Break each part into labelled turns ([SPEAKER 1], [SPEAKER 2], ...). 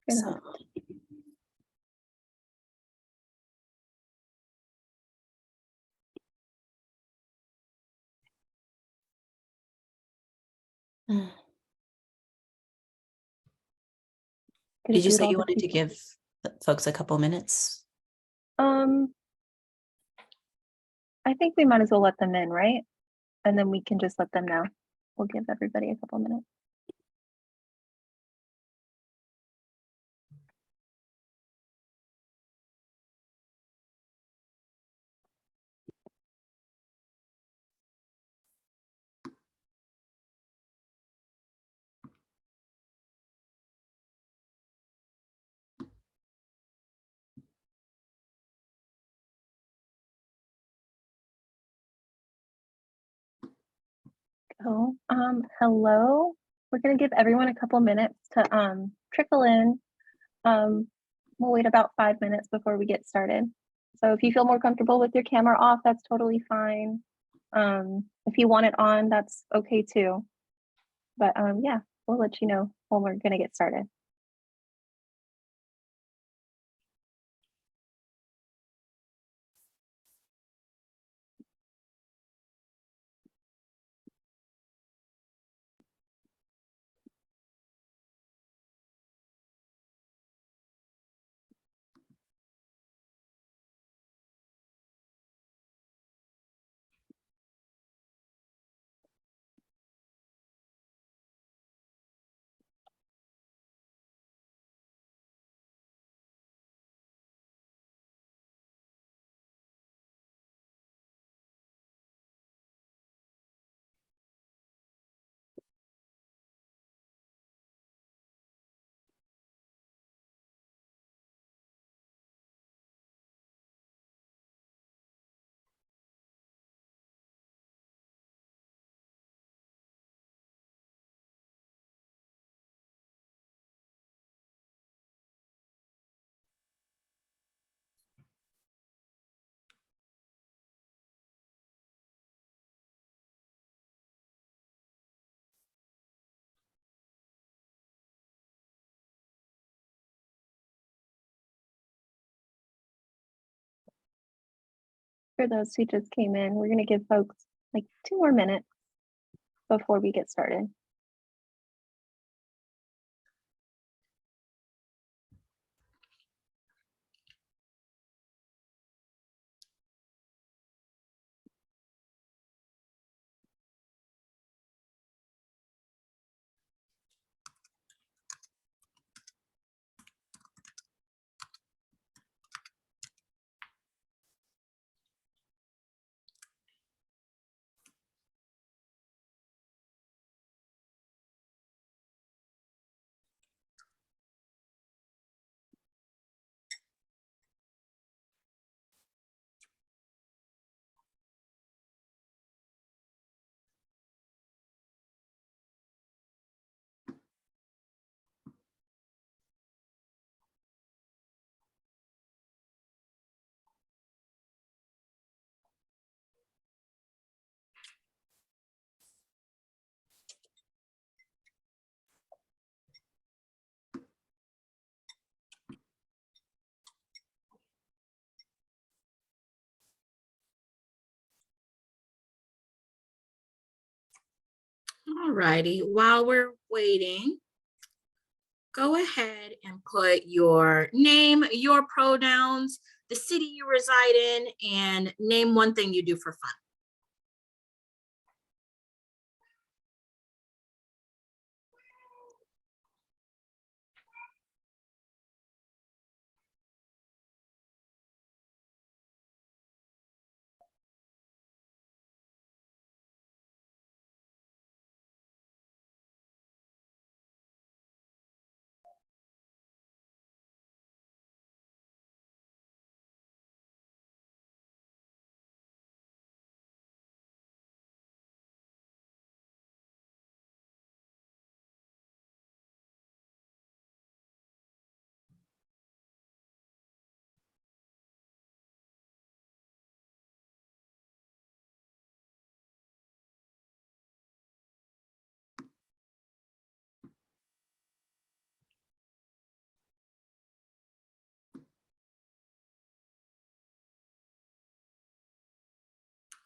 [SPEAKER 1] So,
[SPEAKER 2] Gonna
[SPEAKER 1] did you
[SPEAKER 2] do it
[SPEAKER 1] say
[SPEAKER 2] all
[SPEAKER 1] you
[SPEAKER 2] the
[SPEAKER 1] wanted to
[SPEAKER 2] people.
[SPEAKER 1] give folks a couple minutes?
[SPEAKER 2] I think we might as well let them in, right? And then we can just let them know. We'll give everybody a couple minutes. Oh, hello. We're gonna give everyone a couple minutes to trickle in. Um, we'll wait about 5 minutes before we get started. So if you feel more comfortable with your camera off, that's totally fine. If you want it on, that's okay too. But yeah, we'll let you know when we're gonna get started. For those who just came in, we're gonna give folks like 2 more minutes before we get started.
[SPEAKER 3] All righty, while we're waiting, go ahead and put your name, your pronouns, the city you reside in, and name one thing you do for fun.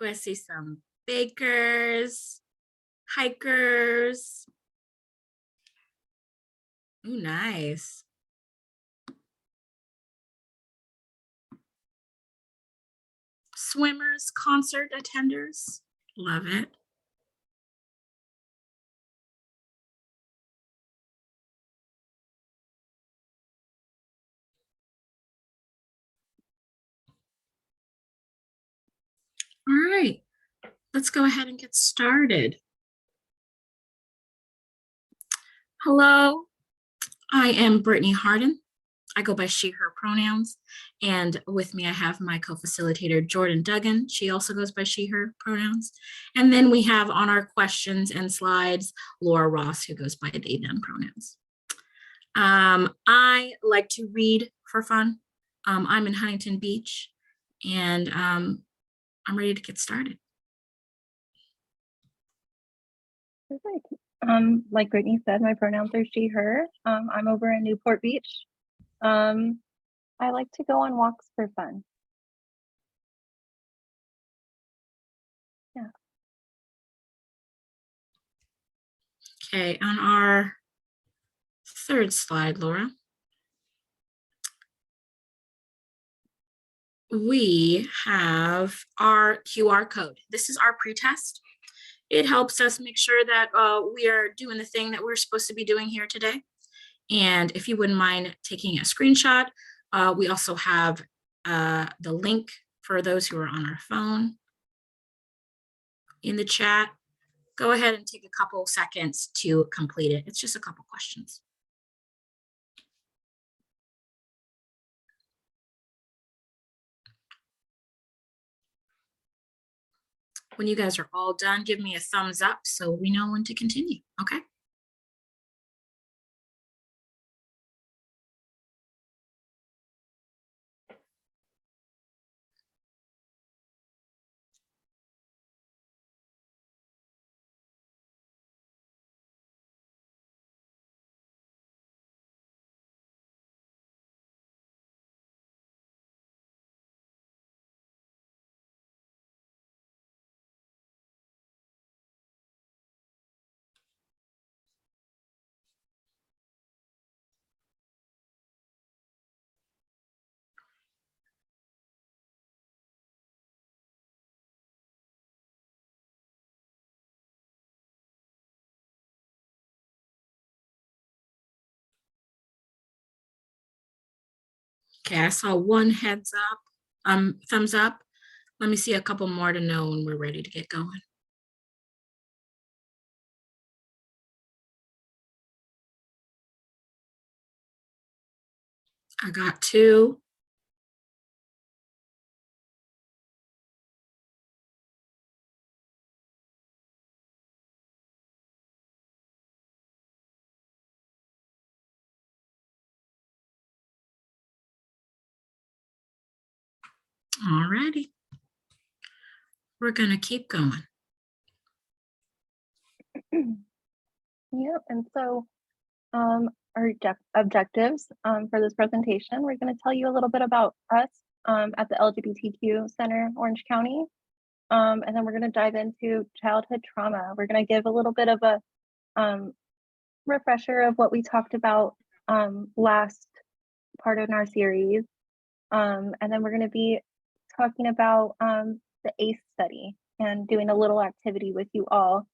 [SPEAKER 3] Who I see some bakers, hikers. Ooh, nice. Swimmers, concert attenders. Love it. All right, let's go ahead and get started. Hello, I am Brittany Harden. I go by she, her pronouns. And with me, I have my co-facilitator, Jordan Duggan. She also goes by she, her pronouns. And then we have on our questions and slides, Laura Ross, who goes by they, them pronouns. I like to read for fun. I'm in Huntington Beach, and I'm ready to get started.
[SPEAKER 2] Perfect. Like Brittany said, my pronouns are she, her. I'm over in Newport Beach. I like to go on walks for fun. Yeah.
[SPEAKER 3] Okay, on our third slide, Laura, we have our QR code. This is our pretest. It helps us make sure that we are doing the thing that we're supposed to be doing here today. And if you wouldn't mind taking a screenshot, we also have the link for those who are on our phone in the chat. Go ahead and take a couple seconds to complete it. It's just a couple questions. When you guys are all done, give me a thumbs up so we know when to continue, okay? Okay, I saw one thumbs up. Let me see a couple more to know when we're ready to get going. I got 2. All righty. We're gonna keep going.
[SPEAKER 2] Yep, and so our objectives for this presentation, we're going to tell you a little bit about us at the LGBTQ Center, Orange County. And then we're going to dive into childhood trauma. We're going to give a little bit of a refresher of what we talked about last part in our series. And then we're going to be talking about the ACE study and doing a little activity with you all.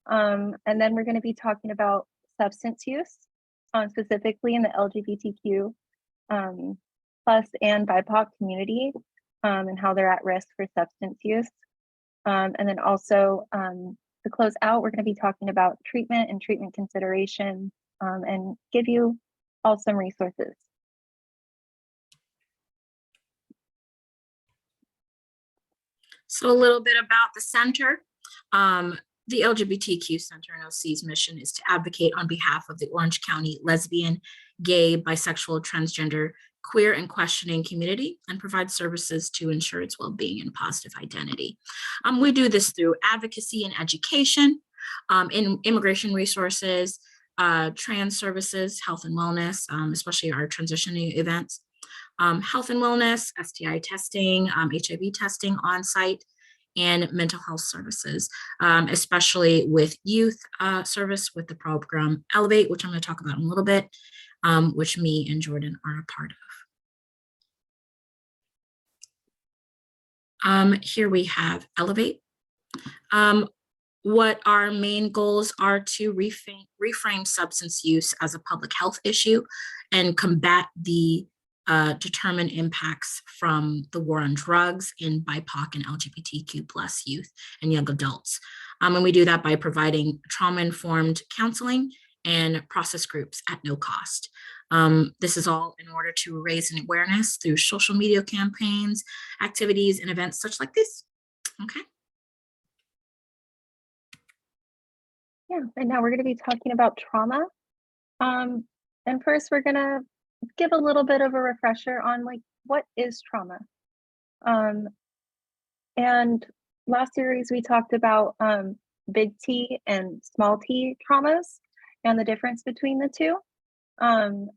[SPEAKER 2] And then we're going to be talking about substance use, specifically in the LGBTQ plus and BIPOC community, and how they're at risk for substance use. And then also to close out, we're going to be talking about treatment and treatment considerations, and give you all some resources.
[SPEAKER 3] So a little bit about the center. The LGBTQ Center NOC's mission is to advocate on behalf of the Orange County lesbian, gay, bisexual, transgender, queer, and questioning community and provide services to ensure its well-being and positive identity. We do this through advocacy and education, in immigration resources, trans services, health and wellness, especially our transitioning events, health and wellness, STI testing, HIV testing on site, and mental health services, especially with youth service with the program Elevate, which I'm going to talk about in a little bit, which me and Jordan are a part of. Here we have Elevate. What our main goals are to reframe substance use as a public health issue and combat the determined impacts from the war on drugs in BIPOC and LGBTQ plus youth and young adults. And we do that by providing trauma-informed counseling and process groups at no cost. This is all in order to raise an awareness through social media campaigns, activities, and events such like this. Okay.
[SPEAKER 2] Yeah, and now we're going to be talking about trauma. And first, we're going to give a little bit of a refresher on like what is trauma. And last series we talked about big T and small t traumas and the difference between the two.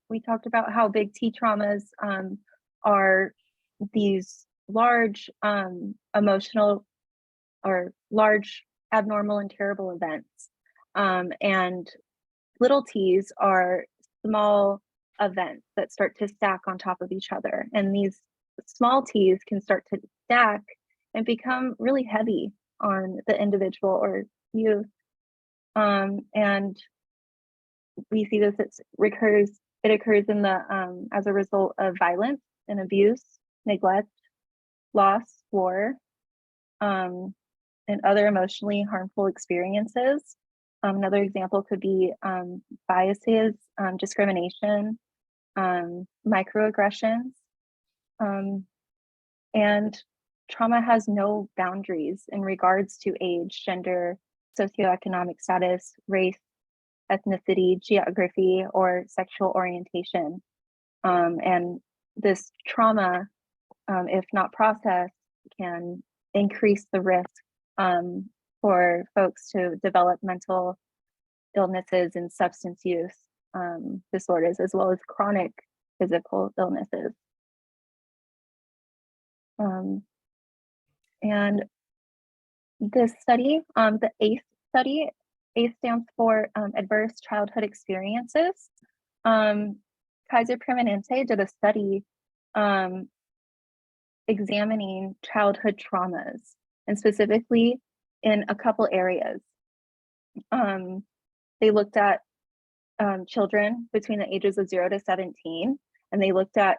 [SPEAKER 2] We talked about how big T traumas are these large emotional or large abnormal and terrible events. And little t's are small events that start to stack on top of each other. And these small t's can start to stack and become really heavy on the individual or youth. And we see this, it occurs in the, as a result of violence and abuse, neglect, loss, war, and other emotionally harmful experiences. Another example could be biases, discrimination, microaggressions, and trauma has no boundaries in regards to age, gender, socioeconomic status, race, ethnicity, geography, or sexual orientation. And this trauma, if not processed, can increase the risk for folks to develop mental illnesses and substance use disorders, as well as chronic physical illnesses. And this study, the ACE study, ACE stands for Adverse Childhood Experiences. Kaiser Permanente did a study examining childhood traumas, and specifically in a couple areas. They looked at children between the ages of 0 to 17, and they looked at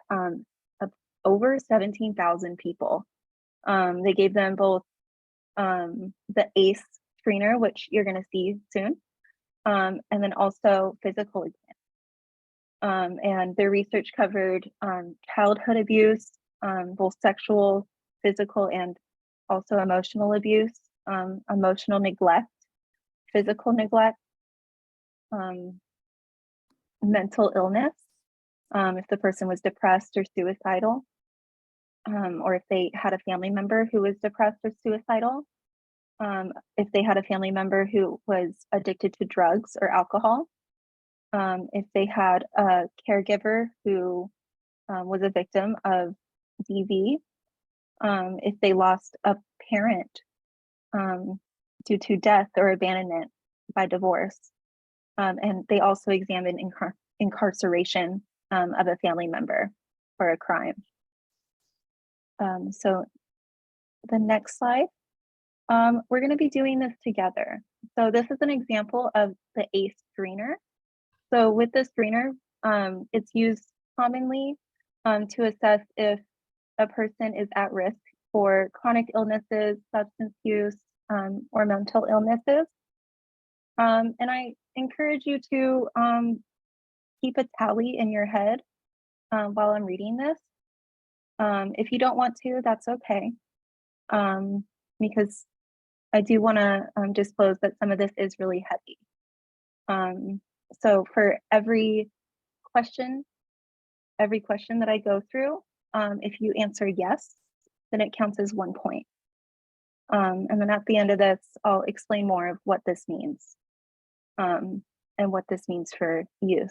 [SPEAKER 2] over 17,000 people. They gave them both the ACE screener, which you're going to see soon, and then also physical exam. And their research covered childhood abuse, both sexual, physical, and also emotional abuse, emotional neglect, physical neglect, mental illness, if the person was depressed or suicidal, or if they had a family member who was depressed or suicidal, if they had a family member who was addicted to drugs or alcohol, if they had a caregiver who was a victim of DV, if they lost a parent due to death or abandonment by divorce. And they also examined incarceration of a family member for a crime. So the next slide, we're going to be doing this together. So this is an example of the ACE screener. So with this screener, it's used commonly to assess if a person is at risk for chronic illnesses, substance use, or mental illnesses. And I encourage you to keep a tally in your head while I'm reading this. If you don't want to, that's okay. Because I do want to disclose that some of this is really heavy. So for every question that I go through, if you answer yes, then it counts as 1 point. And then at the end of this, I'll explain more of what this means and what this means for youth.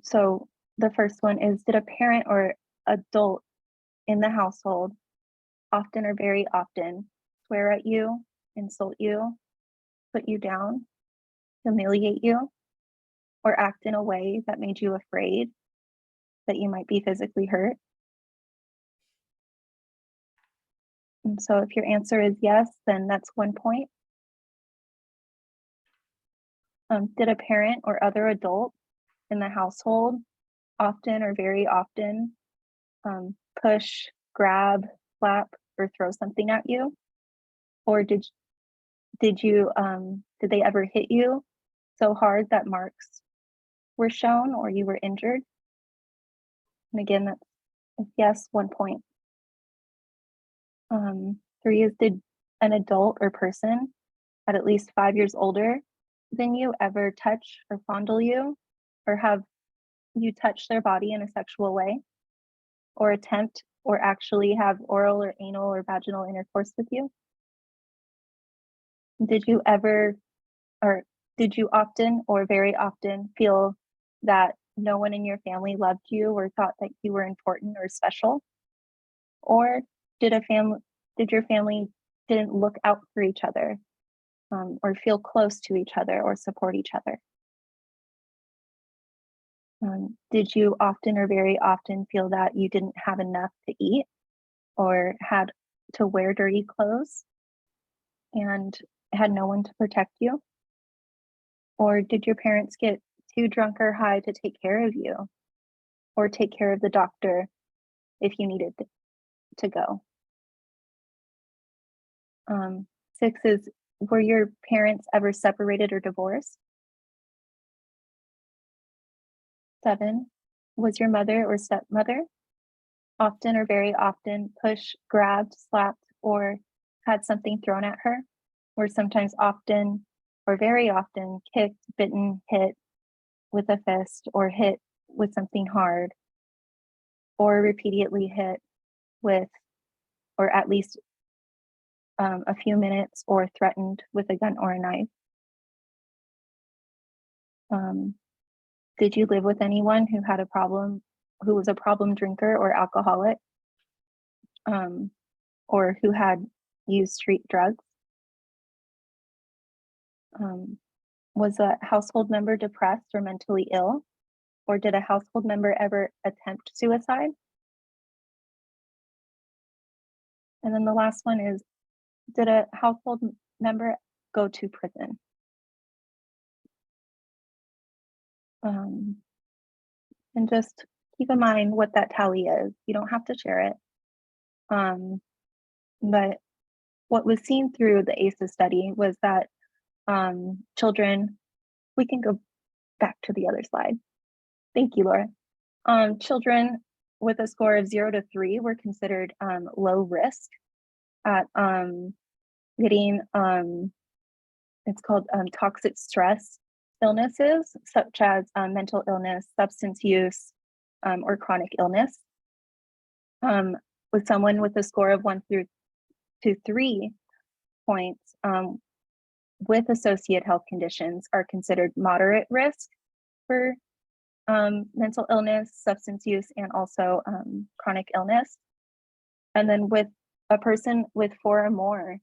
[SPEAKER 2] So the first one is, did a parent or adult in the household often or very often swear at you, insult you, put you down, humiliate you, or act in a way that made you afraid that you might be physically hurt? And so if your answer is yes, then that's 1 point. Did a parent or other adult in the household often or very often push, grab, slap, or throw something at you? Or did they ever hit you so hard that marks were shown or you were injured? And again, that's yes, 1 point. 3 is, did an adult or person at least 5 years older than you ever touch or fondle you, or have you touch their body in a sexual way, or attempt or actually have oral or anal or vaginal intercourse with you? Did you ever, or did you often or very often feel that no one in your family loved you or thought that you were important or special? Or did your family didn't look out for each other, or feel close to each other or support each other? Did you often or very often feel that you didn't have enough to eat or had to wear dirty clothes and had no one to protect you? Or did your parents get too drunk or high to take care of you or take care of the doctor if you needed to go? 6 is, were your parents ever separated or divorced? 7, was your mother or stepmother often or very often pushed, grabbed, slapped, or had something thrown at her? Or sometimes often or very often kicked, bitten, hit with a fist, or hit with something hard, or repeatedly hit with, or at least a few minutes, or threatened with a gun or a knife? Did you live with anyone who had a problem, who was a problem drinker or alcoholic, or who had used street drugs? Was a household member depressed or mentally ill? Or did a household member ever attempt suicide? And then the last one is, did a household member go to prison? And just keep in mind what that tally is. You don't have to share it. But what was seen through the ACEs study was that children, we can go back to the other slide. Thank you, Laura. Children with a score of 0 to 3 were considered low risk at getting, it's called toxic stress illnesses, such as mental illness, substance use, or chronic illness. With someone with a score of 1 to 3 points with associated health conditions are considered moderate risk for mental illness, substance use, and also chronic illness. And then with a person with 4 or more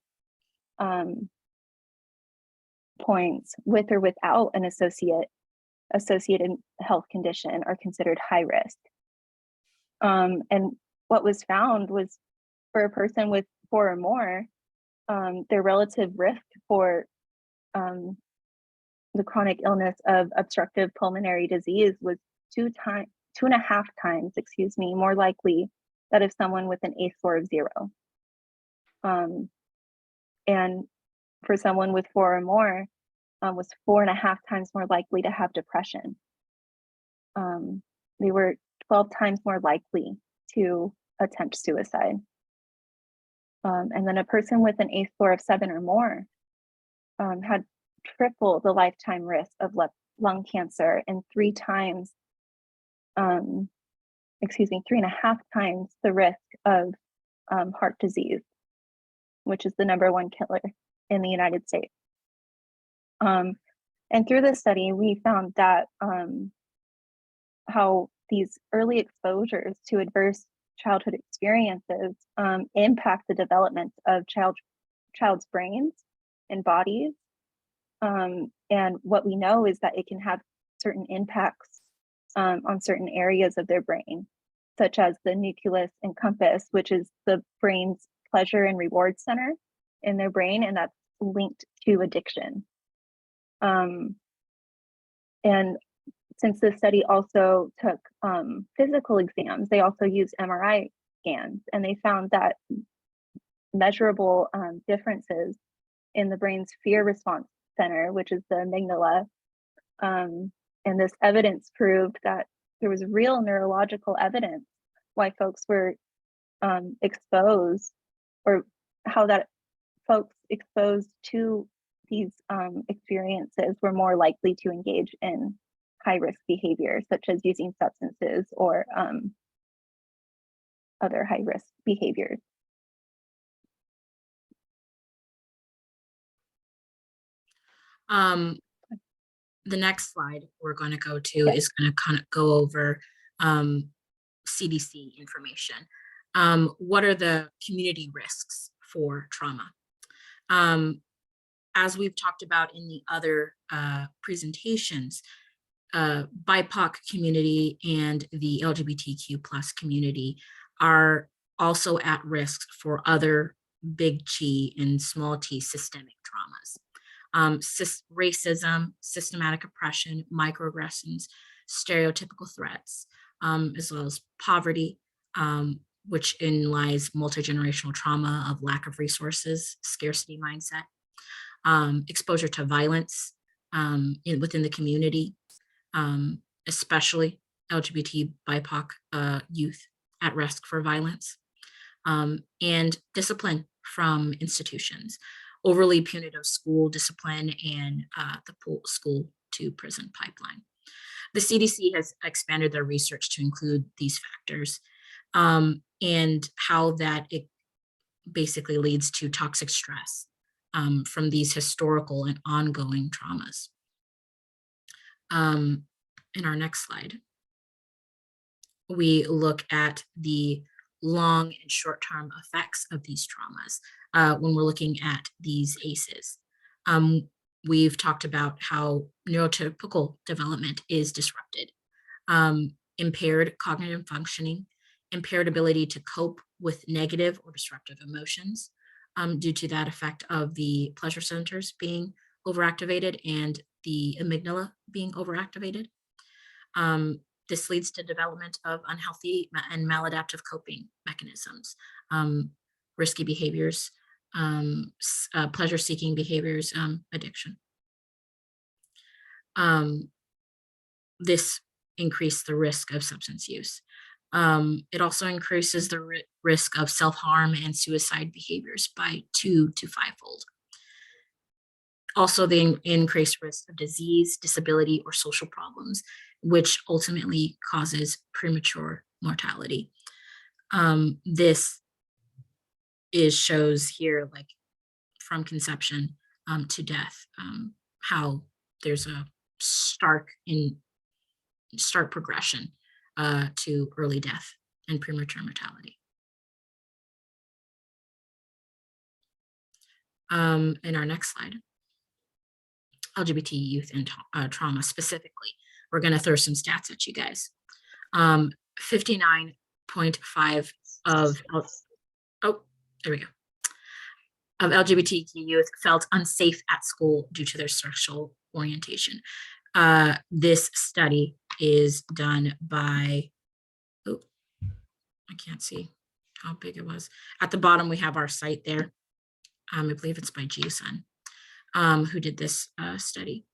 [SPEAKER 2] points with or without an associated health condition are considered high risk. And what was found was, for a person with 4 or more, their relative risk for the chronic illness of obstructive pulmonary disease was 2.5 times, more likely that of someone with an ACE score of 0. And for someone with 4 or more, was 4.5 times more likely to have depression. They were 12 times more likely to attempt suicide. And then a person with an ACE score of 7 or more had triple the lifetime risk of lung cancer and 3.5 times the risk of heart disease, which is the #1 killer in the United States. And through this study, we found that how these early exposures to adverse childhood experiences impact the development of child's brains and bodies. And what we know is that it can have certain impacts on certain areas of their brain, such as the nucleus and compass, which is the brain's pleasure and reward center in their brain, and that's linked to addiction. And since this study also took physical exams, they also used MRI scans, and they found that measurable differences in the brain's fear response center, which is the amygdala. And this evidence proved that there was real neurological evidence why folks were exposed, or how that folks exposed to these experiences were more likely to engage in high-risk behavior, such as using substances or other high-risk behaviors.
[SPEAKER 3] The next slide we're going to go to is going to kind of go over CDC information. What are the community risks for trauma? As we've talked about in the other presentations, BIPOC community and the LGBTQ plus community are also at risk for other big G and small t systemic traumas. Racism, systematic oppression, microaggressions, stereotypical threats, as well as poverty, which lies multi-generational trauma of lack of resources, scarcity mindset, exposure to violence within the community, especially LGBT BIPOC youth at risk for violence, and discipline from institutions, overly punitive school discipline, and the school to prison pipeline. The CDC has expanded their research to include these factors, and how that it basically leads to toxic stress from these historical and ongoing traumas. In our next slide, we look at the long and short-term effects of these traumas when we're looking at these ACEs. We've talked about how neurotypical development is disrupted, impaired cognitive functioning, impaired ability to cope with negative or disruptive emotions due to that effect of the pleasure centers being overactivated and the amygdala being overactivated. This leads to development of unhealthy and maladaptive coping mechanisms, risky behaviors, pleasure-seeking behaviors, addiction. This increases the risk of substance use. It also increases the risk of self-harm and suicide behaviors by 2 to 5-fold. Also, the increased risk of disease, disability, or social problems, which ultimately causes premature mortality. This shows here, like from conception to death, how there's a stark progression to early death and premature mortality. In our next slide, LGBT youth and trauma specifically, we're going to throw some stats at you guys. 59.5 of LGBTQ youth felt unsafe at school due to their sexual orientation. This study is done by, I can't see how big it was. At the bottom, we have our site there. I believe it's by GSUN, who did this study.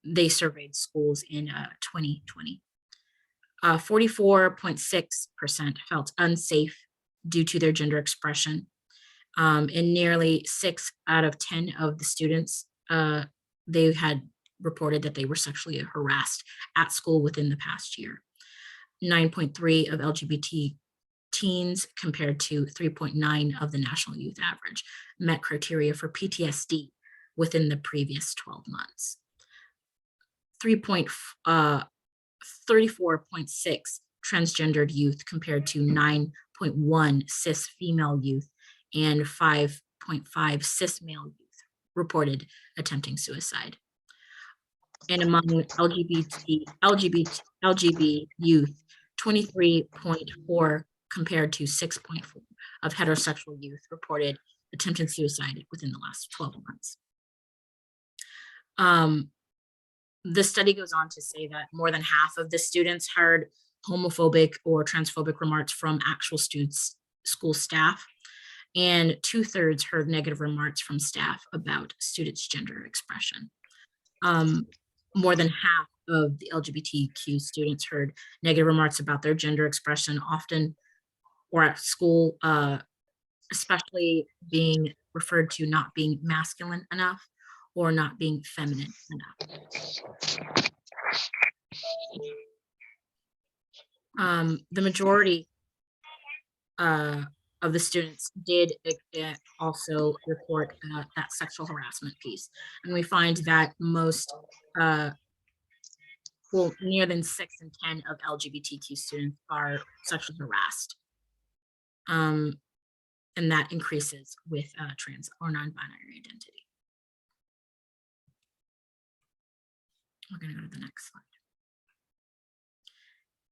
[SPEAKER 3] They surveyed schools in 2020. 44.6% felt unsafe due to their gender expression. And nearly 6 out of 10 of the students, they had reported that they were sexually harassed at school within the past year. 9.3 of LGBT teens, compared to 3.9 of the national youth average, met criteria for PTSD within the previous 12 months. 34.6 transgendered youth compared to 9.1 cis female youth and 5.5 cis male youth reported attempting suicide. And among LGBT youth, 23.4 compared to 6.4 of heterosexual youth reported attempting suicide within the last 12 months. The study goes on to say that more than half of the students heard homophobic or transphobic remarks from actual students, school staff, and 2/3 heard negative remarks from staff about students' gender expression. More than half of the LGBTQ students heard negative remarks about their gender expression, often or at school, especially being referred to not being masculine enough or not being feminine enough. The majority of the students did also report that sexual harassment piece. And we find that most, well, near than 6 in 10 of LGBTQ students are sexually harassed. And that increases with trans or non-binary identity. We're going to go to the next slide.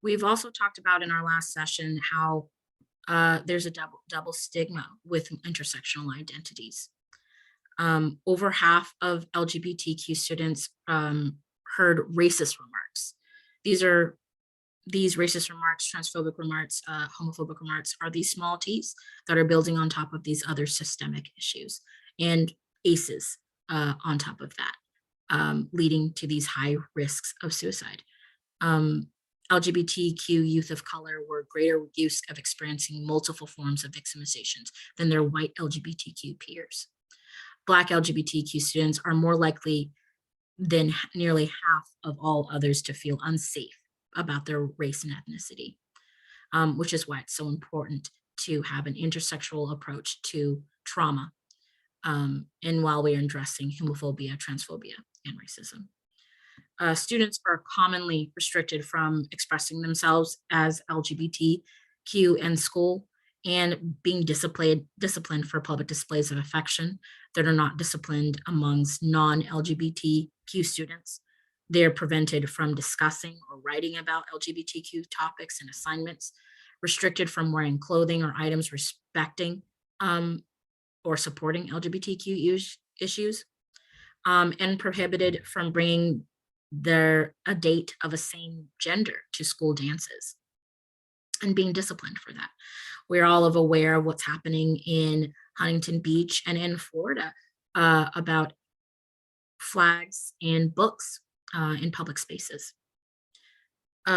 [SPEAKER 3] We've also talked about in our last session how there's a double stigma with intersectional identities. Over half of LGBTQ students heard racist remarks. These racist remarks, transphobic remarks, homophobic remarks are these small t's that are building on top of these other systemic issues and ACEs on top of that, leading to these high risks of suicide. LGBTQ youth of color were greater use of experiencing multiple forms of victimizations than their white LGBTQ peers. Black LGBTQ students are more likely than nearly half of all others to feel unsafe about their race and ethnicity, which is why it's so important to have an intersectional approach to trauma, and while we are addressing homophobia, transphobia, and racism. Students are commonly restricted from expressing themselves as LGBTQ in school and being disciplined for public displays of affection that are not disciplined amongst non-LGBTQ students. They're prevented from discussing or writing about LGBTQ topics and assignments, restricted from wearing clothing or items respecting or supporting LGBTQ issues, and prohibited from bringing a date of a same gender to school dances and being disciplined for that. We're all aware of what's happening in Huntington Beach and in Florida about flags and books in public spaces.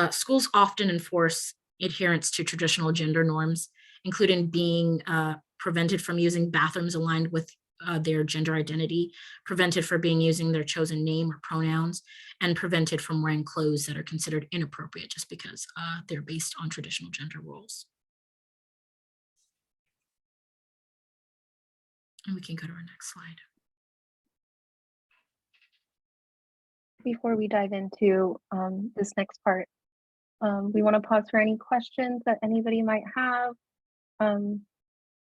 [SPEAKER 3] Schools often enforce adherence to traditional gender norms, including being prevented from using bathrooms aligned with their gender identity, prevented from using their chosen name or pronouns, and prevented from wearing clothes that are considered inappropriate just because they're based on traditional gender roles. And we can go to our next slide.
[SPEAKER 2] Before we dive into this next part, we want to pause for any questions that anybody might have.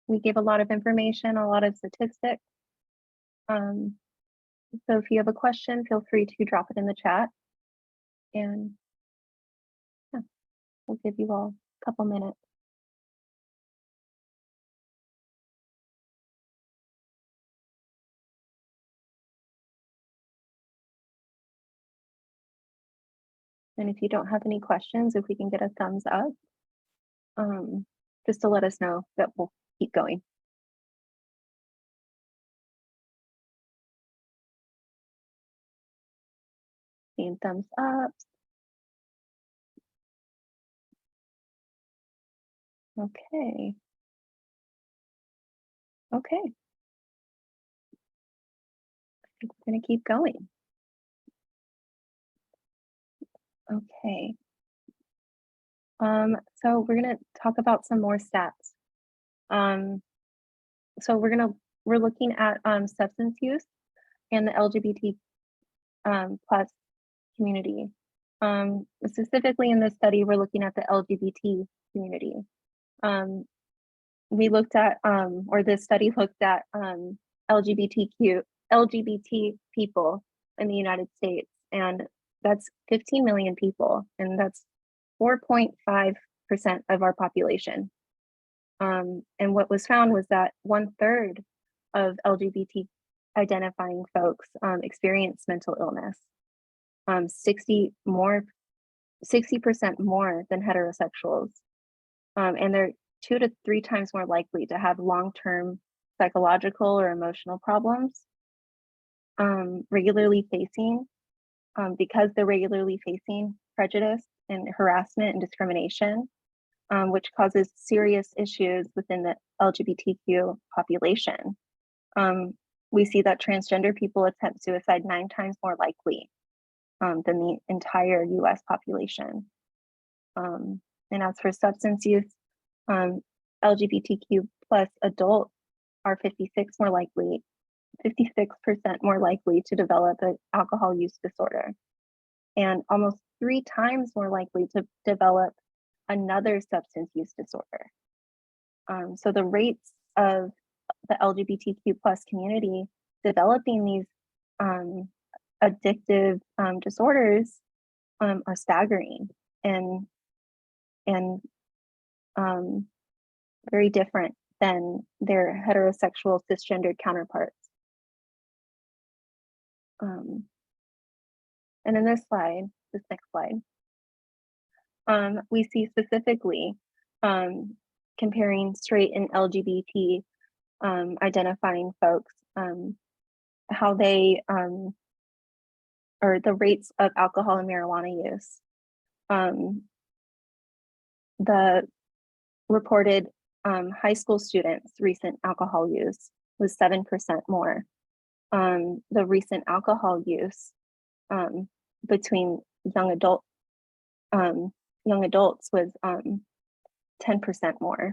[SPEAKER 2] We gave a lot of information, a lot of statistics. So if you have a question, feel free to drop it in the chat. And yeah, we'll give you all a couple minutes. And if you don't have any questions, if we can get a thumbs up, just to let us know that we'll keep going. Seeing thumbs up. Okay. Okay. I think we're going to keep going. Okay. So we're going to talk about some more stats. So we're looking at substance use and the LGBT plus community. Specifically in this study, we're looking at the LGBT community. We looked at, or this study looked at LGBT people in the United States, and that's 15 million people, and that's 4.5% of our population. And what was found was that 1/3 of LGBT identifying folks experience mental illness, 60% more than heterosexuals, and they're 2 to 3 times more likely to have long-term psychological or emotional problems, because they're regularly facing prejudice and harassment and discrimination, which causes serious issues within the LGBTQ population. We see that transgender people attempt suicide 9 times more likely than the entire US population. And as for substance use, LGBTQ plus adults are 56% more likely to develop an alcohol use disorder, and almost 3 times more likely to develop another substance use disorder. So the rates of the LGBTQ plus community developing these addictive disorders are staggering and very different than their heterosexual cisgendered counterparts. And in this next slide, we see specifically comparing straight and LGBT identifying folks, how they or the rates of alcohol and marijuana use. The reported high school students' recent alcohol use was 7% more. The recent alcohol use between young adults was 10% more.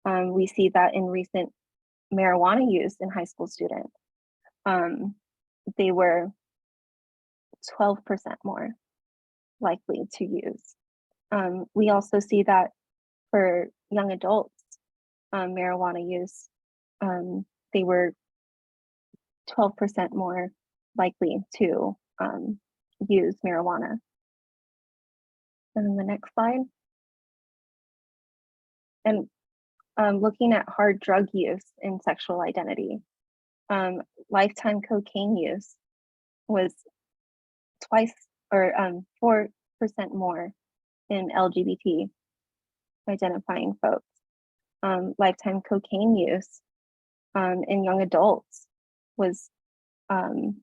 [SPEAKER 2] We see that in recent marijuana use in high school students, they were 12% more likely to use. We also see that for young adults, marijuana use, they were 12% more likely to use marijuana. And then the next slide. And looking at hard drug use in sexual identity, lifetime cocaine use was 4% more in LGBT identifying folks. Lifetime cocaine use in young adults was 9%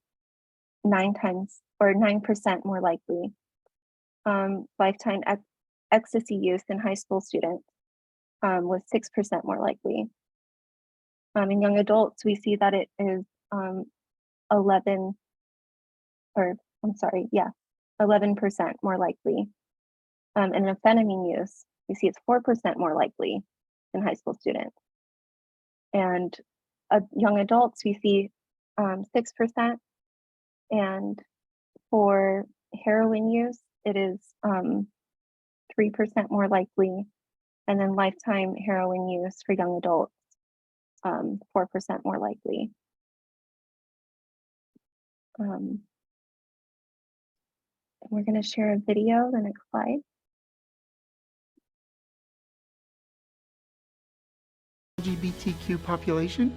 [SPEAKER 2] more likely. Lifetime ecstasy use in high school students was 6% more likely. In young adults, we see that it is 11% more likely. And amphetamine use, we see it's 4% more likely in high school students. And young adults, we see 6%. And for heroin use, it is 3% more likely. And then lifetime heroin use for young adults, 4% more likely. And we're going to share a video, the next slide.
[SPEAKER 4] LGBTQ population.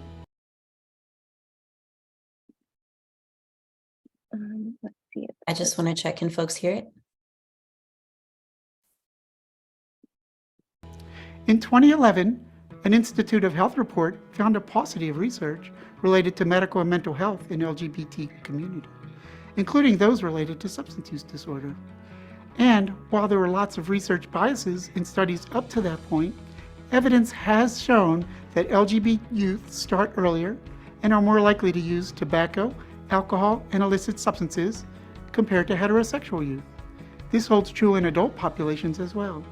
[SPEAKER 2] Let's see.
[SPEAKER 1] I just want to check, can folks hear it?
[SPEAKER 4] In 2011, an Institute of Health report found a paucity of research related to medical and mental health in LGBT community, including those related to substance use disorder. And while there were lots of research biases in studies up to that point, evidence has shown that LGBT youth start earlier and are more likely to use tobacco, alcohol, and illicit substances compared to heterosexual youth. This holds true in adult populations as well.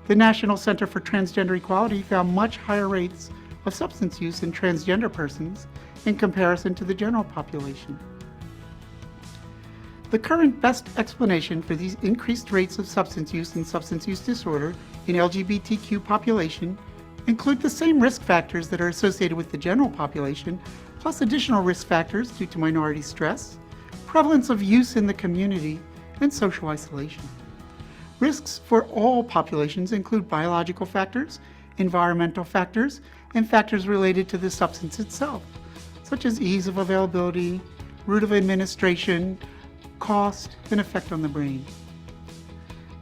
[SPEAKER 4] The National Center for Transgender Equality found much higher rates of substance use in transgender persons in comparison to the general population. The current best explanation for these increased rates of substance use and substance use disorder in LGBTQ population include the same risk factors that are associated with the general population, plus additional risk factors due to minority stress, prevalence of use in the community, and social isolation. Risks for all populations include biological factors, environmental factors, and factors related to the substance itself, such as ease of availability, route of administration, cost, and effect on the brain.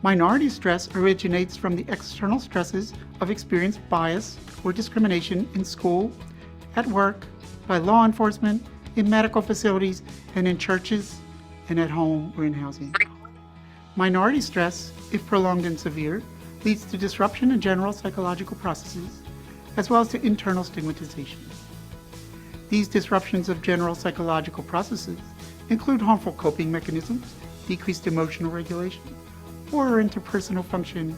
[SPEAKER 4] Minority stress originates from the external stresses of experienced bias or discrimination in school, at work, by law enforcement, in medical facilities, and in churches, and at home or in housing. Minority stress, if prolonged and severe, leads to disruption in general psychological processes, as well as to internal stigmatization. These disruptions of general psychological processes include harmful coping mechanisms, decreased emotional regulation, poorer interpersonal function,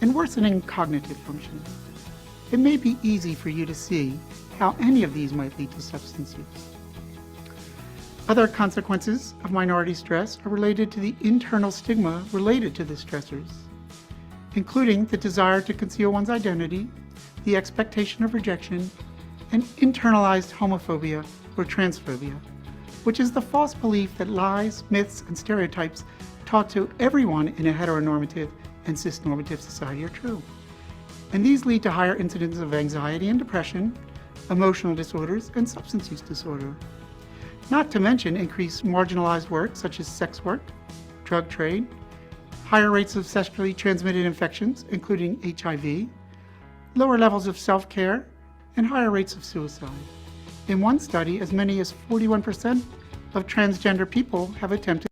[SPEAKER 4] and worsening cognitive function. It may be easy for you to see how any of these might lead to substance use. Other consequences of minority stress are related to the internal stigma related to the stressors, including the desire to conceal one's identity, the expectation of rejection, and internalized homophobia or transphobia, which is the false belief that lies, myths, and stereotypes taught to everyone in a heteronormative and cisnormative society are true. And these lead to higher incidence of anxiety and depression, emotional disorders, and substance use disorder. Not to mention increased marginalized work such as sex work, drug trade, higher rates of sexually transmitted infections, including HIV, lower levels of self-care, and higher rates of suicide. In one study, as many as 41% of transgender people have attempted.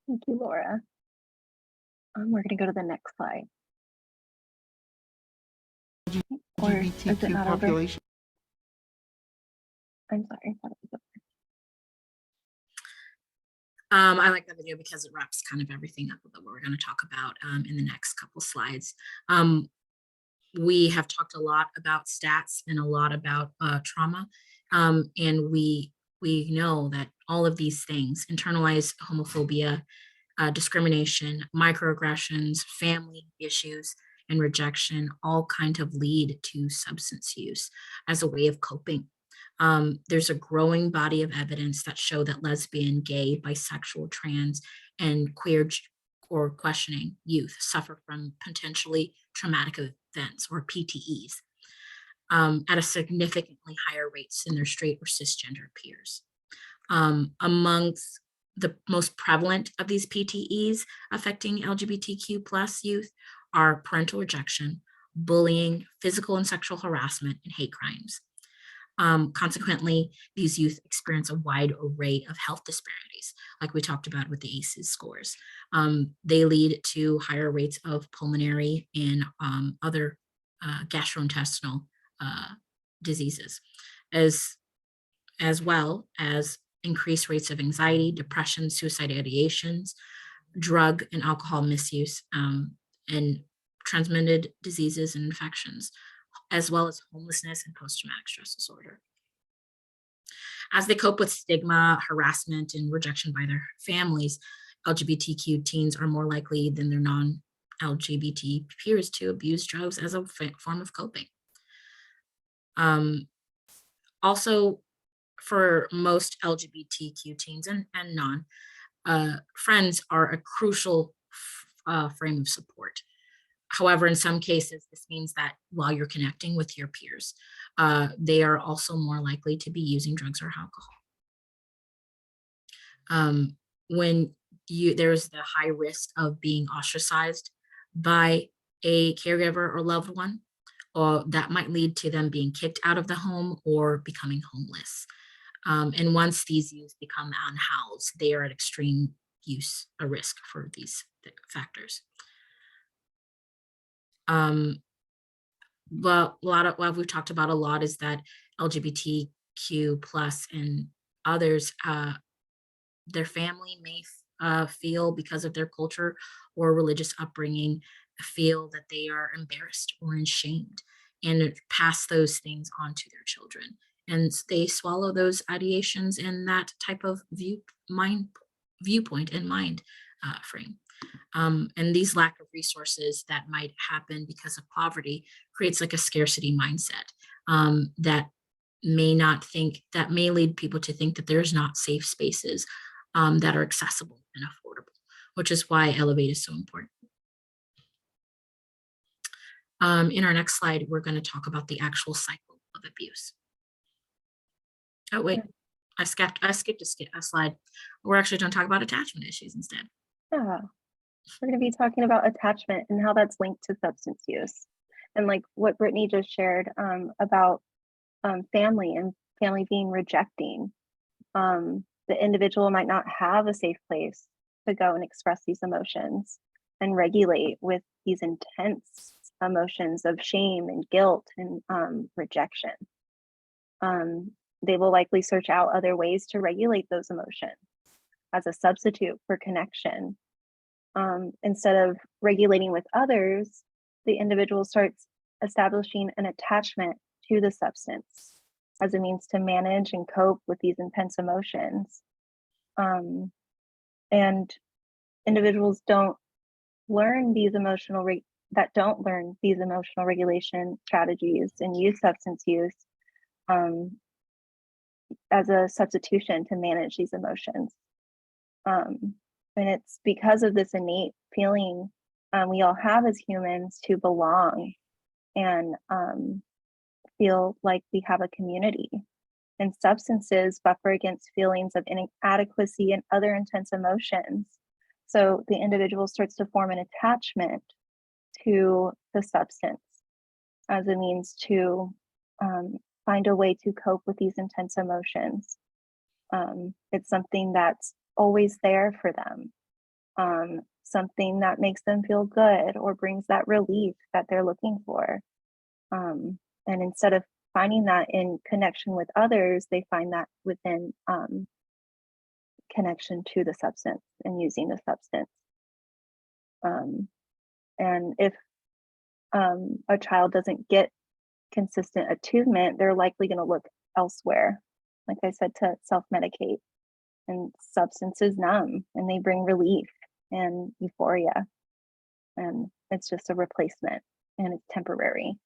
[SPEAKER 2] Thank you, Laura. We're going to go to the next slide. Or is it
[SPEAKER 4] LGBTQ
[SPEAKER 2] not over?
[SPEAKER 4] population.
[SPEAKER 2] I'm sorry. I thought it was over.
[SPEAKER 3] I like that video because it wraps kind of everything up that we're going to talk about in the next couple slides. We have talked a lot about stats and a lot about trauma, and we know that all of these things, internalized homophobia, discrimination, microaggressions, family issues, and rejection, all kind of lead to substance use as a way of coping. There's a growing body of evidence that show that lesbian, gay, bisexual, trans, and queer or questioning youth suffer from potentially traumatic events or PTEs at a significantly higher rates than their straight or cisgender peers. Amongst the most prevalent of these PTEs affecting LGBTQ plus youth are parental rejection, bullying, physical and sexual harassment, and hate crimes. Consequently, these youth experience a wide array of health disparities, like we talked about with the ACEs scores. They lead to higher rates of pulmonary and other gastrointestinal diseases, as well as increased rates of anxiety, depression, suicide ideations, drug and alcohol misuse, and transmitted diseases and infections, as well as homelessness and post-traumatic stress disorder. As they cope with stigma, harassment, and rejection by their families, LGBTQ teens are more likely than their non-LGBT peers to abuse drugs as a form of coping. Also, for most LGBTQ teens and non, friends are a crucial frame of support. However, in some cases, this means that while you're connecting with your peers, they are also more likely to be using drugs or alcohol. When there's the high risk of being ostracized by a caregiver or loved one, or that might lead to them being kicked out of the home or becoming homeless. And once these youth become unhoused, they are at extreme a risk for these factors. But what we've talked about a lot is that LGBTQ plus and others, their family may feel, because of their culture or religious upbringing, feel that they are embarrassed or ashamed and pass those things on to their children. And they swallow those ideations in that type of viewpoint and mind frame. And these lack of resources that might happen because of poverty creates like a scarcity mindset that may lead people to think that there's not safe spaces that are accessible and affordable, which is why Elevate is so important. In our next slide, we're going to talk about the actual cycle of abuse. Oh, wait, I skipped a slide. We're actually going to talk about attachment issues instead.
[SPEAKER 2] Yeah, we're going to be talking about attachment and how that's linked to substance use. And like what Brittany just shared about family and family being rejecting. The individual might not have a safe place to go and express these emotions and regulate with these intense emotions of shame and guilt and rejection. They will likely search out other ways to regulate those emotions as a substitute for connection. Instead of regulating with others, the individual starts establishing an attachment to the substance as a means to manage and cope with these intense emotions. And individuals don't learn these emotional regulation strategies and use substance use as a substitution to manage these emotions. And it's because of this innate feeling we all have as humans to belong and feel like we have a community. And substances buffer against feelings of inadequacy and other intense emotions. So the individual starts to form an attachment to the substance as a means to find a way to cope with these intense emotions. It's something that's always there for them, something that makes them feel good or brings that relief that they're looking for. And instead of finding that in connection with others, they find that within connection to the substance and using the substance. And if a child doesn't get consistent attunement, they're likely going to look elsewhere, like I said, to self-medicate. And substances numb and they bring relief and euphoria. And it's just a replacement and it's temporary.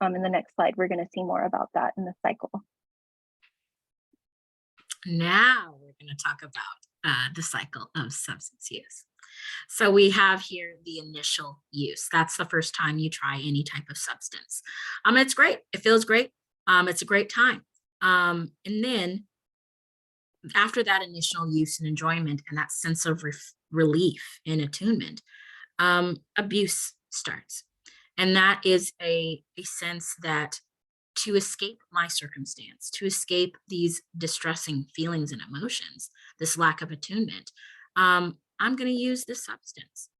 [SPEAKER 2] In the next slide, we're going to see more about that in the cycle.
[SPEAKER 3] Now we're going to talk about the cycle of substance use. So we have here the initial use. That's the first time you try any type of substance. It's great. It feels great. It's a great time. And then after that initial use and enjoyment and that sense of relief and attunement, abuse starts. And that is a sense that to escape my circumstance, to escape these distressing feelings and emotions, this lack of attunement, I'm going to use this substance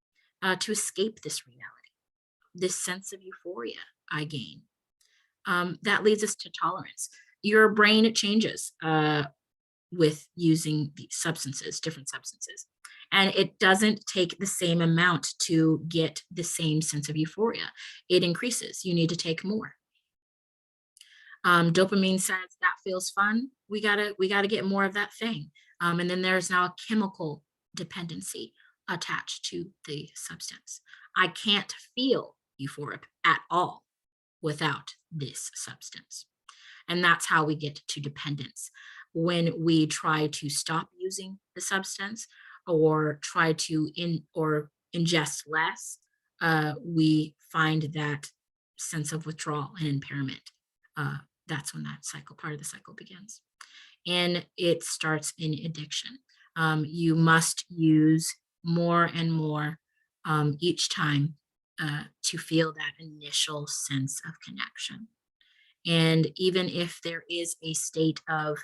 [SPEAKER 3] to escape this reality, this sense of euphoria I gain. That leads us to tolerance. Your brain changes with using these substances, different substances. And it doesn't take the same amount to get the same sense of euphoria. It increases. You need to take more. Dopamine says that feels fun. We gotta get more of that thing. And then there's now a chemical dependency attached to the substance. I can't feel euphoric at all without this substance. And that's how we get to dependence. When we try to stop using the substance or try to ingest less, we find that sense of withdrawal and impairment. That's when that part of the cycle begins. And it starts in addiction. You must use more and more each time to feel that initial sense of connection. And even if there is a state of,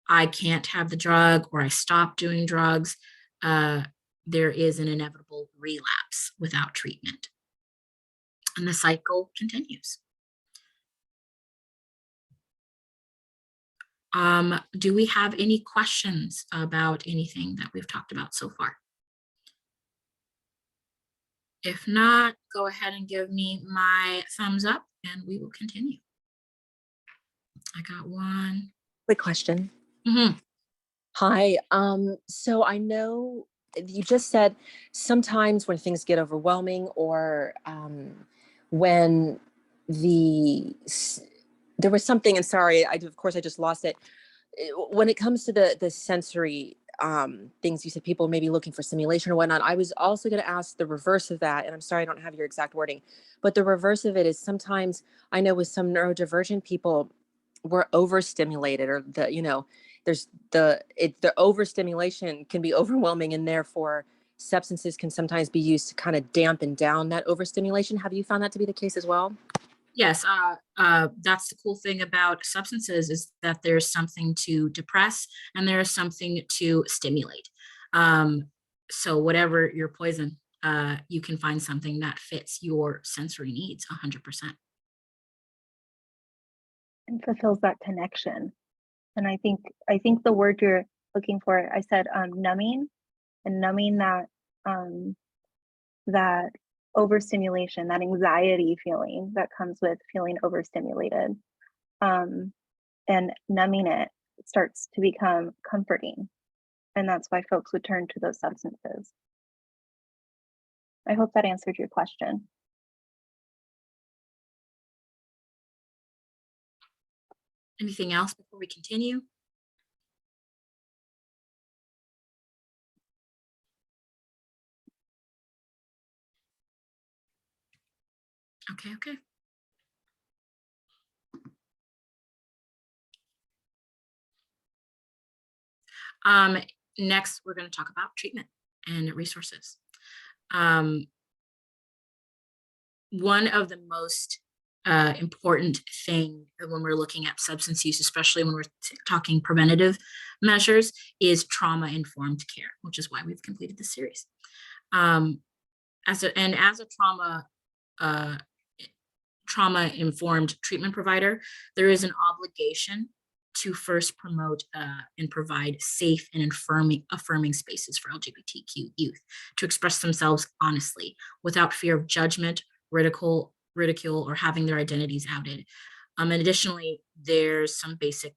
[SPEAKER 3] I can't have the drug or I stop doing drugs, there is an inevitable relapse without treatment. And the cycle continues. Do we have any questions about anything that we've talked about so far? If not, go ahead and give me my thumbs up and we will continue. I got one.
[SPEAKER 5] Quick question.
[SPEAKER 3] Mhm.
[SPEAKER 5] Hi. So I know you just said sometimes when things get overwhelming or when there was something, and sorry, of course I just lost it. When it comes to the sensory things, you said people may be looking for stimulation or whatnot. I was also going to ask the reverse of that, and I'm sorry I don't have your exact wording, but the reverse of it is sometimes I know with some neurodivergent people, we're overstimulated, or there's the overstimulation can be overwhelming, and therefore substances can sometimes be used to kind of dampen down that overstimulation. Have you found that to be the case as well?
[SPEAKER 3] Yes, that's the cool thing about substances is that there's something to depress and there's something to stimulate. So whatever your poison, you can find something that fits your sensory needs 100%.
[SPEAKER 2] And fulfills that connection. And I think the word you're looking for, I said numbing, and numbing that overstimulation, that anxiety feeling that comes with feeling overstimulated. And numbing it starts to become comforting. And that's why folks would turn to those substances. I hope that answered your question.
[SPEAKER 3] Anything else before we continue? Okay. Next, we're going to talk about treatment and resources. One of the most important thing when we're looking at substance use, especially when we're talking preventative measures, is trauma-informed care, which is why we've completed this series. As a trauma-informed treatment provider, there is an obligation to first promote and provide safe and affirming spaces for LGBTQ youth to express themselves honestly without fear of judgment, ridicule, or having their identities outed. And additionally, there's some basic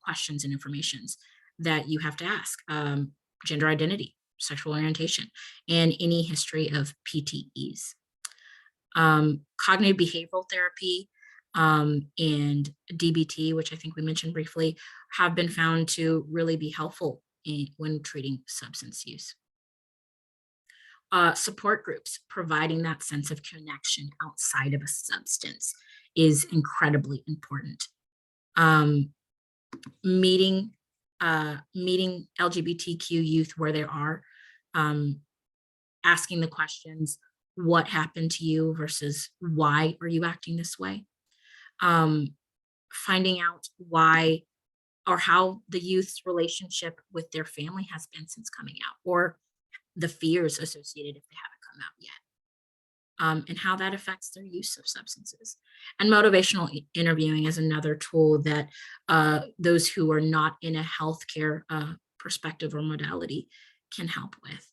[SPEAKER 3] questions and informations that you have to ask. Gender identity, sexual orientation, and any history of PTEs. Cognitive behavioral therapy and DBT, which I think we mentioned briefly, have been found to really be helpful when treating substance use. Support groups, providing that sense of connection outside of a substance is incredibly important. Meeting LGBTQ youth where they are, asking the questions, what happened to you versus why are you acting this way? Finding out why or how the youth's relationship with their family has been since coming out, or the fears associated if they haven't come out yet, and how that affects their use of substances. And motivational interviewing is another tool that those who are not in a healthcare perspective or modality can help with.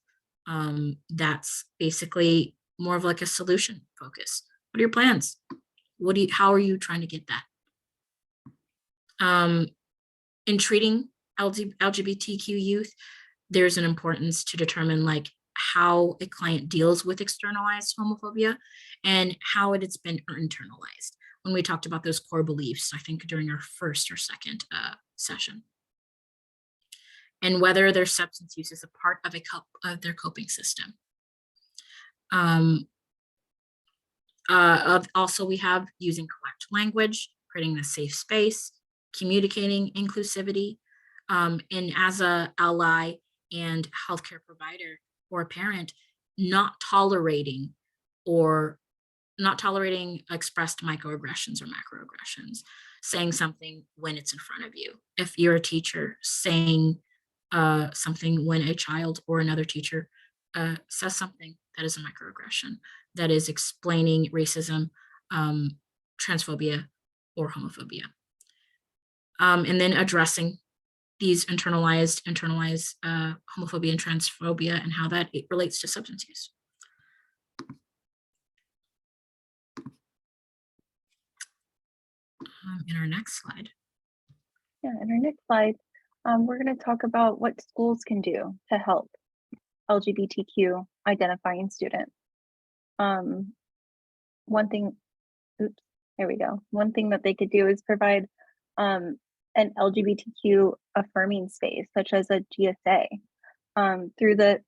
[SPEAKER 3] That's basically more of like a solution focus. What are your plans? How are you trying to get that? In treating LGBTQ youth, there's an importance to determine like how a client deals with externalized homophobia and how it's been internalized. When we talked about those core beliefs, I think during our first or second session. And whether their substance use is a part of their coping system. Also, we have using correct language, creating a safe space, communicating inclusivity, and as a ally and healthcare provider or a parent, not tolerating expressed microaggressions or macroaggressions, saying something when it's in front of you. If you're a teacher, saying something when a child or another teacher says something that is a microaggression, that is explaining racism, transphobia, or homophobia. And then addressing these internalized homophobia and transphobia and how that it relates to substance use. in our next slide.
[SPEAKER 2] Yeah, in our next slide, we're going to talk about what schools can do to help LGBTQ identifying students. One thing, oops, there we go. One thing that they could do is provide an LGBTQ affirming space, such as a GSA, through the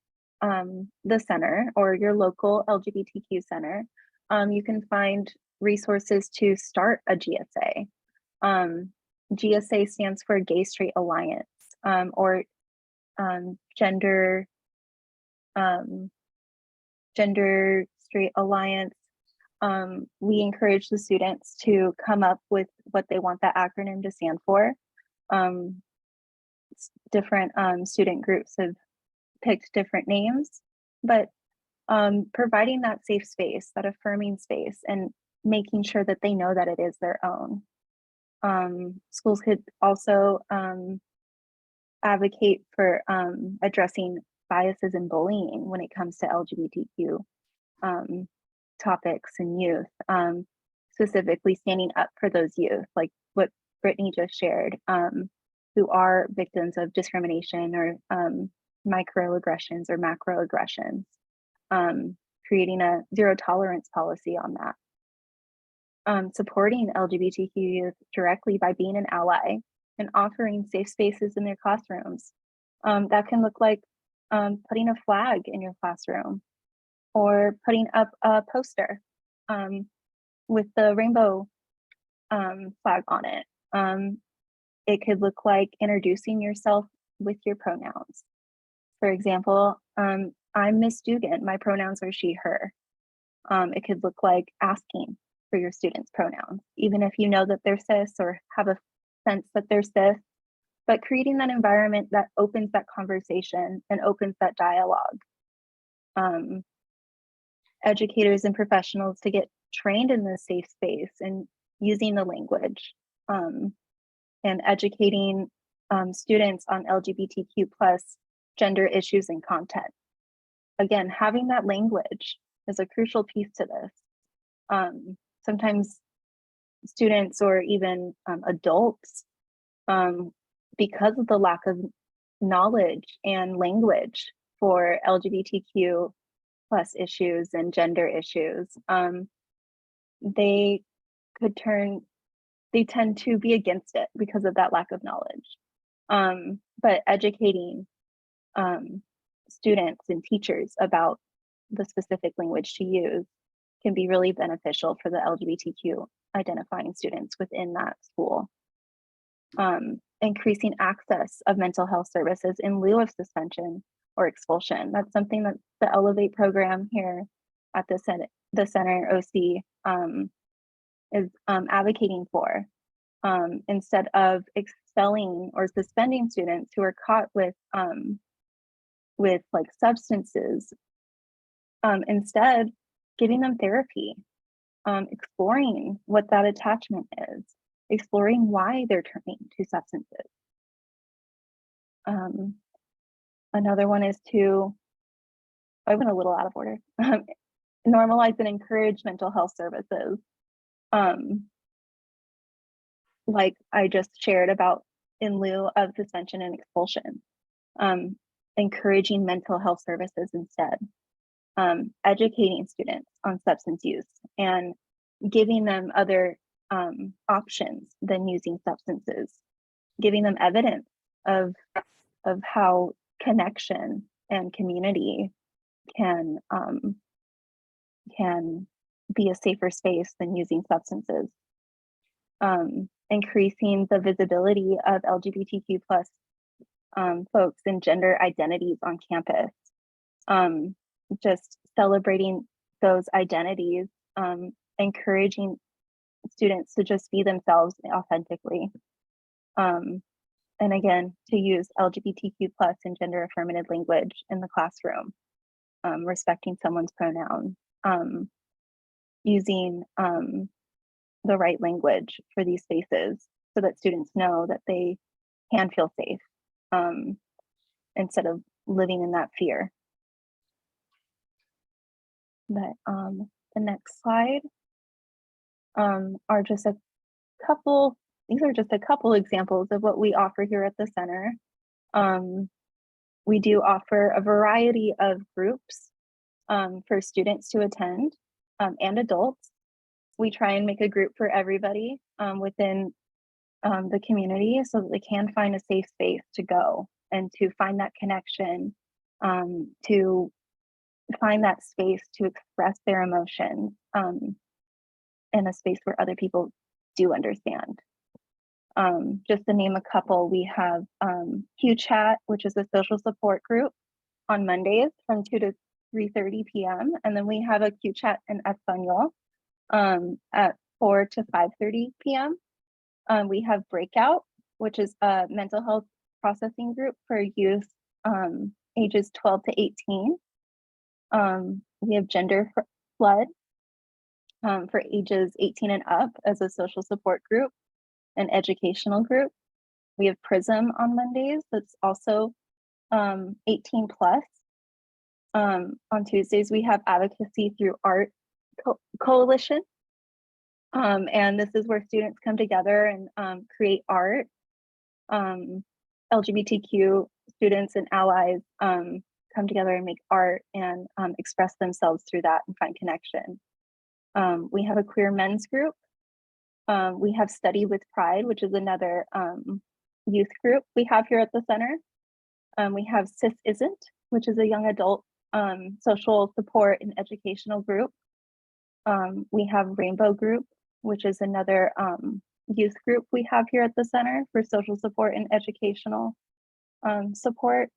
[SPEAKER 2] center or your local LGBTQ center. You can find resources to start a GSA. GSA stands for Gay Straight Alliance, or Gender Straight Alliance. We encourage the students to come up with what they want that acronym to stand for. Different student groups have picked different names, but providing that safe space, that affirming space, and making sure that they know that it is their own. Schools could also advocate for addressing biases and bullying when it comes to LGBTQ topics and youth, specifically standing up for those youth, like what Brittany just shared, who are victims of discrimination or microaggressions or macroaggressions, creating a zero tolerance policy on that. Supporting LGBTQ youth directly by being an ally and offering safe spaces in their classrooms. That can look like putting a flag in your classroom or putting up a poster with the rainbow flag on it. It could look like introducing yourself with your pronouns. For example, I'm Miss Dugan, my pronouns are she, her. It could look like asking for your students' pronouns, even if you know that they're cis or have a sense that they're cis, but creating that environment that opens that conversation and opens that dialogue. Educators and professionals to get trained in this safe space and using the language, and educating students on LGBTQ plus gender issues and content. Again, having that language is a crucial piece to this. Sometimes students or even adults, because of the lack of knowledge and language for LGBTQ plus issues and gender issues, they tend to be against it because of that lack of knowledge. But educating students and teachers about the specific language to use can be really beneficial for the LGBTQ identifying students within that school. Increasing access of mental health services in lieu of suspension or expulsion. That's something that the Elevate program here at the center OC is advocating for. Instead of expelling or suspending students who are caught with like substances, instead giving them therapy, exploring what that attachment is, exploring why they're turning to substances. Another one is I went a little out of order, normalize and encourage mental health services. Like I just shared about in lieu of suspension and expulsion, encouraging mental health services instead, educating students on substance use and giving them other options than using substances, giving them evidence of how connection and community can be a safer space than using substances. Increasing the visibility of LGBTQ plus folks and gender identities on campus. Just celebrating those identities, encouraging students to just be themselves authentically. And again, to use LGBTQ plus and gender affirmative language in the classroom, respecting someone's pronoun, using the right language for these spaces so that students know that they can feel safe, instead of living in that fear. But the next slide are just these are just a couple examples of what we offer here at the center. We do offer a variety of groups for students to attend and adults. We try and make a group for everybody within the community so that they can find a safe space to go and to find that connection, to find that space to express their emotions in a space where other people do understand. Just to name a couple, we have Q Chat, which is a social support group on Mondays from 2 to 3:30 p.m. And then we have a Q Chat in Espanol at 4 to 5:30 p.m. We have Breakout, which is a mental health processing group for youth ages 12 to 18. We have Gender Flood for ages 18 and up as a social support group, an educational group. We have Prism on Mondays, that's also 18 plus. On Tuesdays, we have Advocacy Through Art Coalition. And this is where students come together and create art. LGBTQ students and allies come together and make art and express themselves through that and find connection. We have a queer men's group. We have Study with Pride, which is another youth group we have here at the center. We have Cis Isn't, which is a young adult social support and educational group. We have Rainbow Group, which is another youth group we have here at the center for social support and educational support.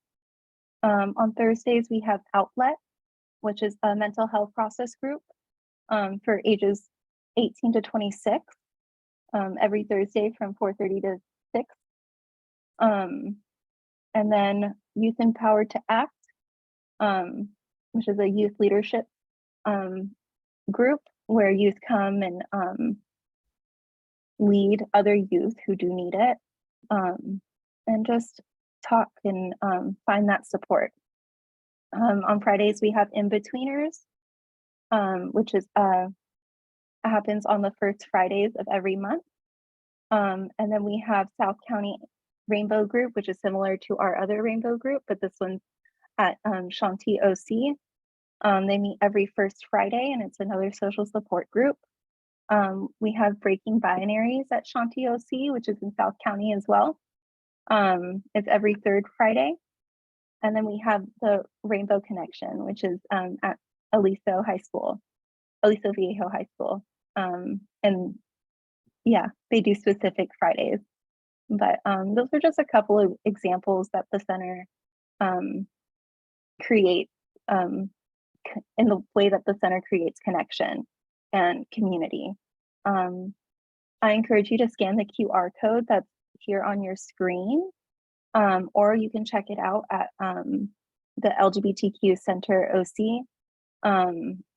[SPEAKER 2] On Thursdays, we have Outlet, which is a mental health process group for ages 18 to 26, every Thursday from 4:30 to 6. And then Youth Empowered to Act, which is a youth leadership group where youth come and lead other youth who do need it, and just talk and find that support. On Fridays, we have In-Betweeners, which is happens on the first Fridays of every month. And then we have South County Rainbow Group, which is similar to our other Rainbow Group, but this one's at Shanti OC. They meet every first Friday, and it's another social support group. We have Breaking Binaries at Shanti OC, which is in South County as well. It's every third Friday. And then we have the Rainbow Connection, which is at Aliso Viejo High School. And yeah, they do specific Fridays. But those are just a couple of examples that the center creates in the way that the center creates connection and community. I encourage you to scan the QR code that's here on your screen, or you can check it out at the LGBTQ Center OC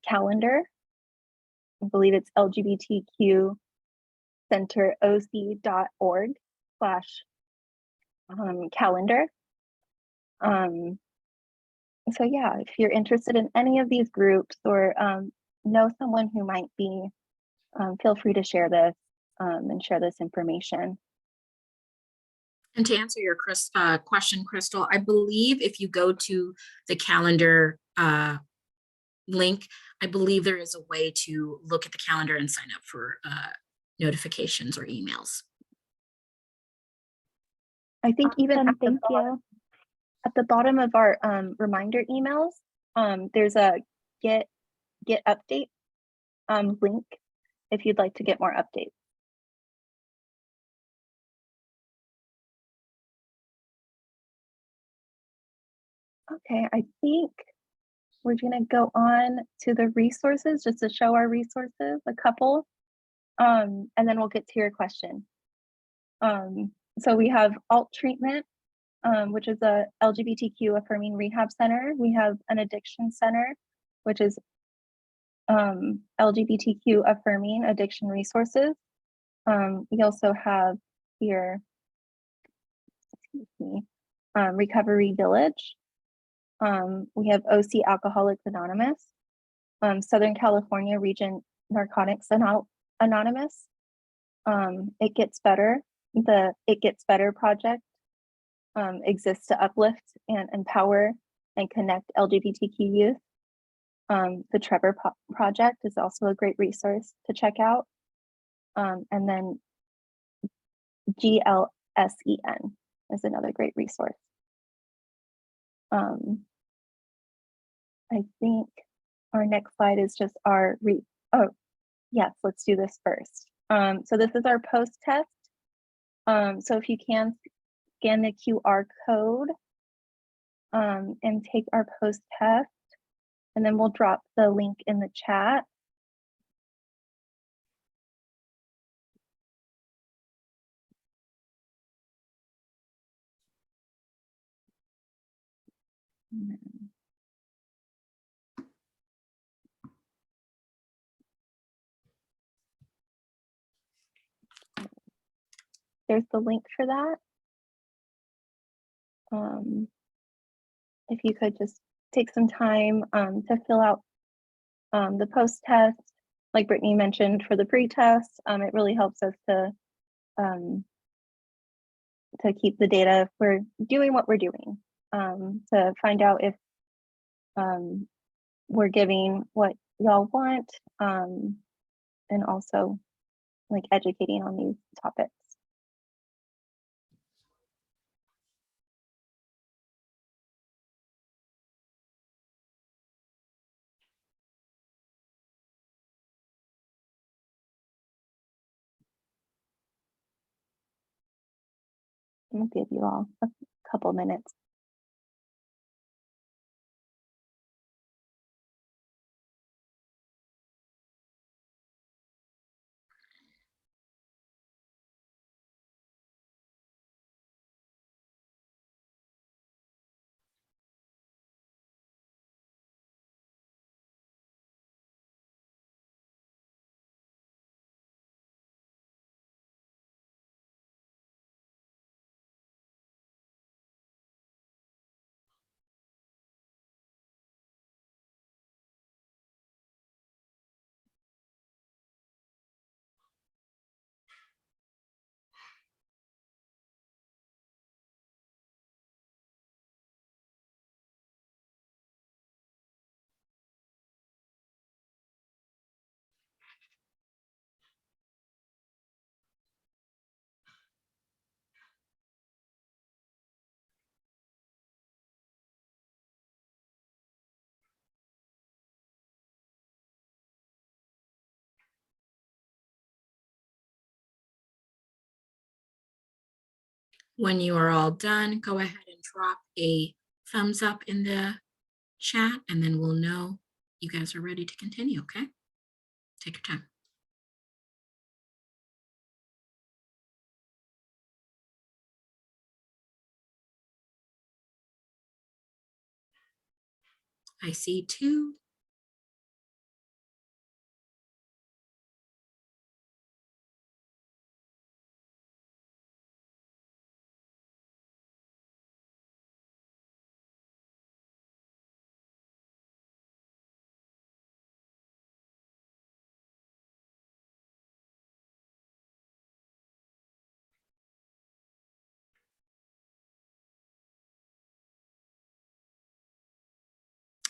[SPEAKER 2] calendar. I believe it's lgbtqcenteroc.org/calendar. So yeah, if you're interested in any of these groups or know someone who might be, feel free to share this and share this information.
[SPEAKER 3] And to answer your question, Crystal, I believe if you go to the calendar link, I believe there is a way to look at the calendar and sign up for notifications or emails.
[SPEAKER 2] I think even
[SPEAKER 6] Awesome, thank you.
[SPEAKER 2] at the bottom of our reminder emails, there's a get update link if you'd like to get more updates. Okay, I think we're gonna go on to the resources just to show our resources, a couple, and then we'll get to your question. So we have Alt Treatment, which is a LGBTQ affirming rehab center. We have an addiction center, which is LGBTQ affirming addiction resources. We also have here, excuse me, Recovery Village. We have OC Alcoholics Anonymous, Southern California Region Narcotics Anonymous, It Gets Better. The It Gets Better project exists to uplift and empower and connect LGBTQ youth. The Trevor Project is also a great resource to check out. And then GLSEN is another great resource. I think our next slide is just our oh yes, let's do this first. So this is our post test. So if you can scan the QR code and take our post test, and then we'll drop the link in the chat. There's the link for that. If you could just take some time to fill out the post test, like Brittany mentioned for the pre-test, it really helps us to keep the data if we're doing what we're doing, to find out if we're giving what y'all want, and also like educating on these topics. I'm gonna give you all a couple minutes.
[SPEAKER 3] When you are all done, go ahead and drop a thumbs up in the chat, and then we'll know you guys are ready to continue, okay? Take your time. I see 2.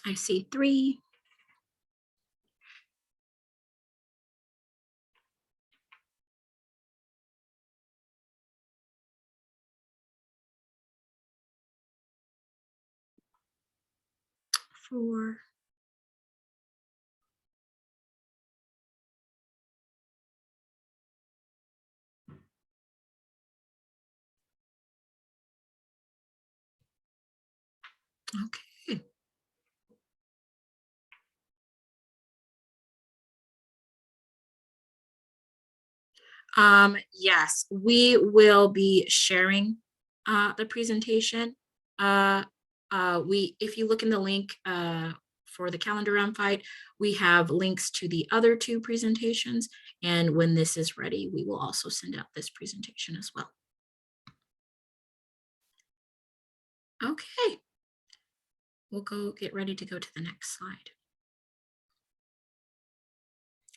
[SPEAKER 3] I see 3. Four. Okay. Yes, we will be sharing the presentation. If you look in the link for the calendar invite, we have links to the other 2 presentations. And when this is ready, we will also send out this presentation as well. Okay. We'll get ready to go to the next slide.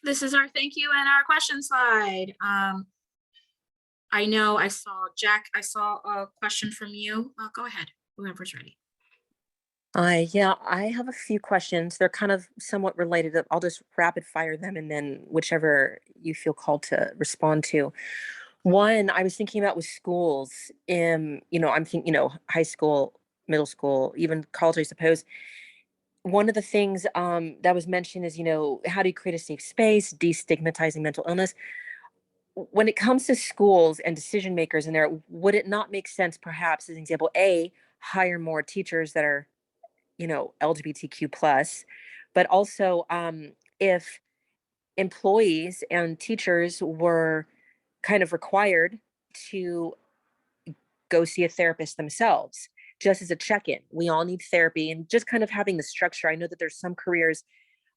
[SPEAKER 3] This is our thank you and our question slide. I know I saw Jack, I saw a question from you. Go ahead, whoever's ready.
[SPEAKER 5] Yeah, I have a few questions. They're kind of somewhat related. I'll just rapid fire them and then whichever you feel called to respond to. One, I was thinking about with schools, I'm thinking, high school, middle school, even college, I suppose. One of the things that was mentioned is, how do you create a safe space, destigmatizing mental illness? When it comes to schools and decision makers in there, would it not make sense, perhaps, as an example, A, hire more teachers that are LGBTQ plus, but also if employees and teachers were kind of required to go see a therapist themselves, just as a check-in. We all need therapy, and just kind of having the structure. I know that there's some careers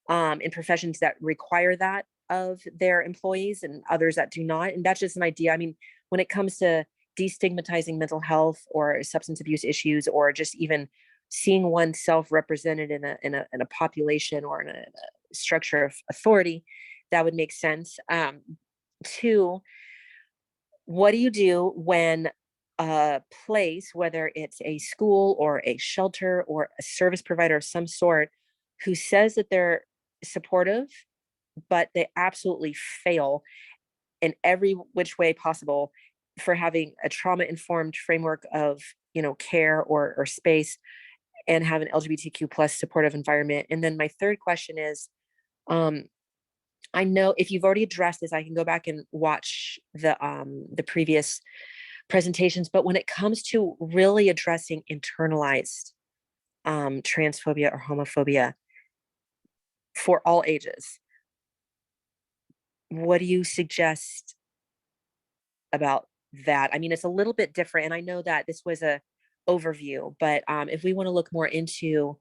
[SPEAKER 5] in professions that require that of their employees and others that do not. And that's just an idea. I mean, when it comes to destigmatizing mental health or substance abuse issues, or just even seeing oneself represented in a population or in a structure of authority, that would make sense. Two, what do you do when a place, whether it's a school or a shelter or a service provider of some sort, who says that they're supportive, but they absolutely fail in every which way possible for having a trauma-informed framework of, care or space, and have an LGBTQ plus supportive environment? And then my third question is, I know if you've already addressed this, I can go back and watch the previous presentations, but when it comes to really addressing internalized transphobia or homophobia for all ages, what do you suggest about that? I mean, it's a little bit different, and I know that this was a overview, but if we want to look more into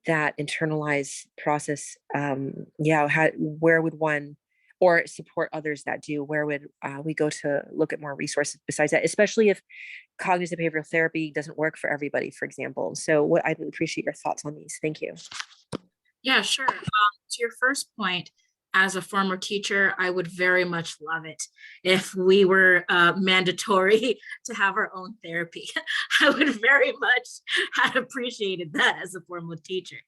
[SPEAKER 5] that internalized process, where would one, or support others that do, where would we go to look at more resources besides that, especially if cognitive behavioral therapy doesn't work for everybody, for example? So I'd appreciate your thoughts on these. Thank you.
[SPEAKER 3] Yeah, sure. To your first point, as a former teacher, I would very much love it if we were mandatory to have our own therapy. I would very much have appreciated that as a former teacher.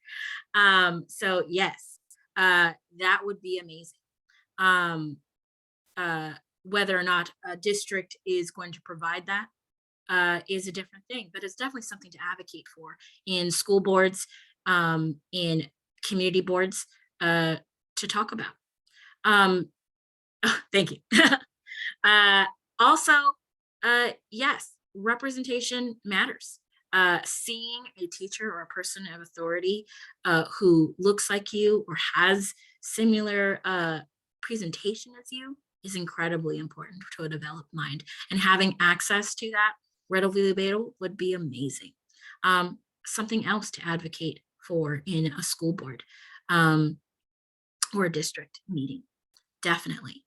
[SPEAKER 3] So yes, that would be amazing. Whether or not a district is going to provide that is a different thing, but it's definitely something to advocate for in school boards, in community boards, to talk about. Thank you. Also, yes, representation matters. Seeing a teacher or a person of authority who looks like you or has similar presentation as you is incredibly important to a developed mind. And having access to that readily available would be amazing. Something else to advocate for in a school board or a district meeting, definitely.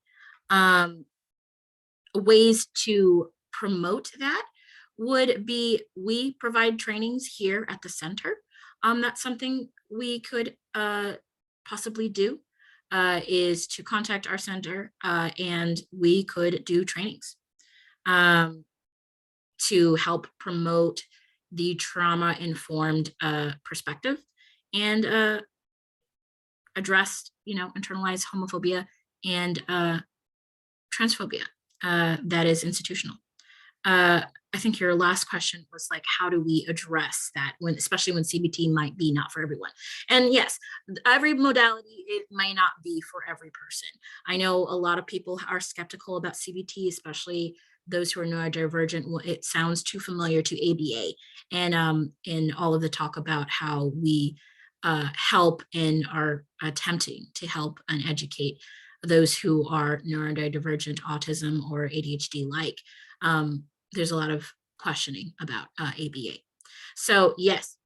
[SPEAKER 3] Ways to promote that would be, we provide trainings here at the center. That's something we could possibly do, is to contact our center and we could do trainings to help promote the trauma-informed perspective and address, internalized homophobia and transphobia that is institutional. I think your last question was like, how do we address that especially when CBT might be not for everyone? And yes, every modality, it may not be for every person. I know a lot of people are skeptical about CBT, especially those who are neurodivergent. Well, it sounds too familiar to ABA, and in all of the talk about how we help and are attempting to help and educate those who are neurodivergent, autism, or ADHD like. There's a lot of questioning about ABA. So yes,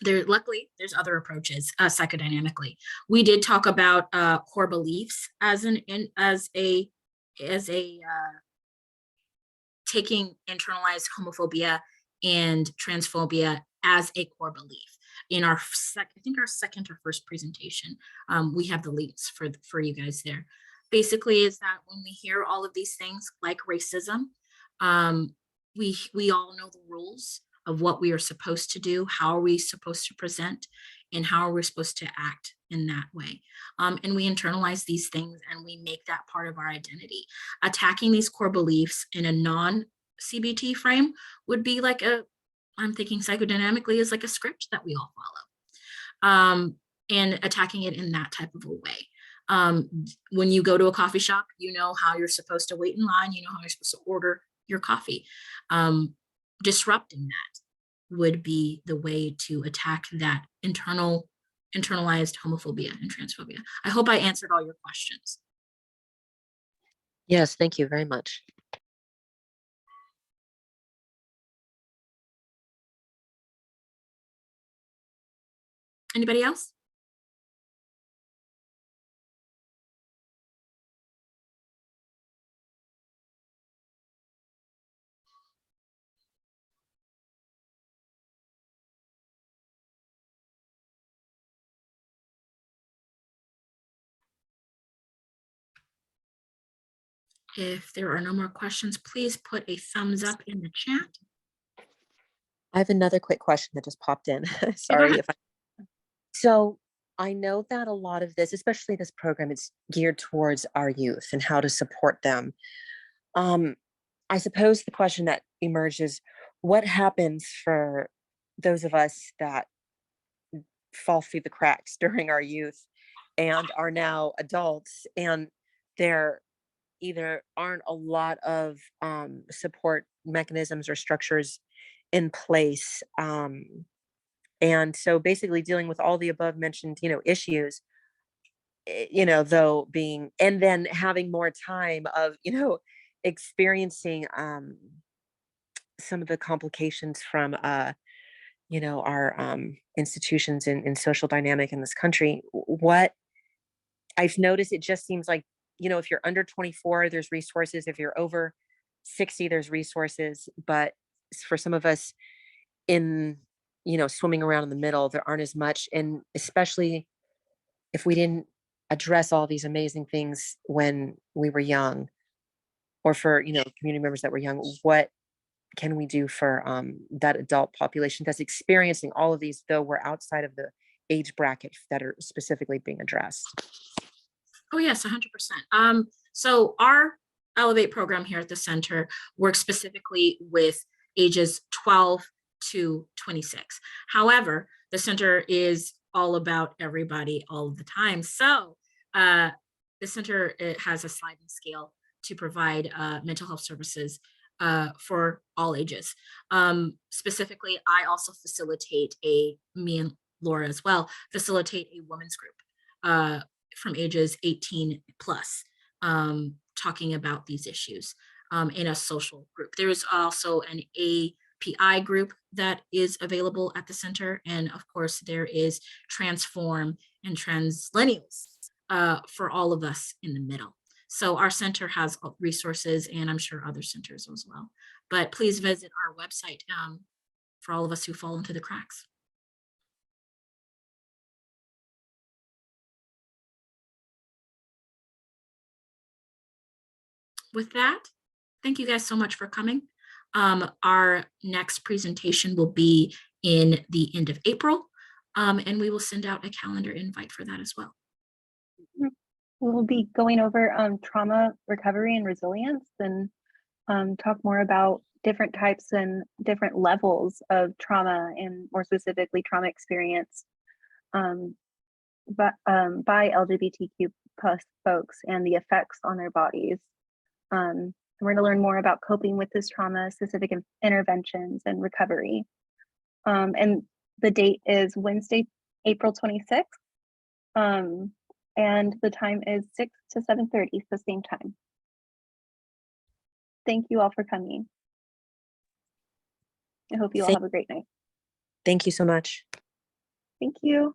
[SPEAKER 3] luckily there's other approaches psychodynamically. We did talk about core beliefs as taking internalized homophobia and transphobia as a core belief. In our I think our second or first presentation, we have the links for you guys there. basically is that when we hear all of these things like racism, we all know the rules of what we are supposed to do, how are we supposed to present, and how are we supposed to act in that way. And we internalize these things and we make that part of our identity. Attacking these core beliefs in a non-CBT frame would be like I'm thinking psychodynamically is like a script that we all follow. And attacking it in that type of a way. When you go to a coffee shop, you know how you're supposed to wait in line, you know how you're supposed to order your coffee. Disrupting that would be the way to attack that internalized homophobia and transphobia. I hope I answered all your questions.
[SPEAKER 5] Yes, thank you very much.
[SPEAKER 3] Anybody else? If there are no more questions, please put a thumbs up in the chat.
[SPEAKER 5] I have another quick question that just popped in.
[SPEAKER 3] Go
[SPEAKER 5] Sorry
[SPEAKER 3] ahead.
[SPEAKER 5] if I. So I know that a lot of this, especially this program, is geared towards our youth and how to support them. I suppose the question that emerges, what happens for those of us that fall through the cracks during our youth and are now adults, and there either aren't a lot of support mechanisms or structures in place, and so basically dealing with all the above mentioned issues, though being, and then having more time of experiencing some of the complications from our institutions in social dynamic in this country. What I've noticed, it just seems like, if you're under 24, there's resources. If you're over 60, there's resources. But for some of us in, swimming around in the middle, there aren't as much. And especially if we didn't address all these amazing things when we were young, or for, community members that were young, what can we do for that adult population that's experiencing all of these, though we're outside of the age bracket that are specifically being addressed?
[SPEAKER 3] Oh, yes, 100%. So our Elevate program here at the center works specifically with ages 12 to 26. However, the center is all about everybody all the time. So the center, it has a sliding scale to provide mental health services for all ages. Specifically, I also facilitate me and Laura as well, facilitate a women's group from ages 18 plus, talking about these issues in a social group. There is also an API group that is available at the center. And of course, there is Transform and Translennials for all of us in the middle. So our center has resources, and I'm sure other centers as well. But please visit our website for all of us who fall into the cracks. With that, thank you guys so much for coming. Our next presentation will be in the end of April, and we will send out a calendar invite for that as well.
[SPEAKER 2] We'll be going over trauma recovery and resilience, and talk more about different types and different levels of trauma, and more specifically trauma experience by LGBTQ plus folks and the effects on their bodies. We're going to learn more about coping with this trauma, specific interventions, and recovery. And the date is Wednesday, April 26th. And the time is 6 to 7:30, the same time. Thank you all for coming. I hope you all have a great night.
[SPEAKER 5] Thank you so much.
[SPEAKER 2] Thank you.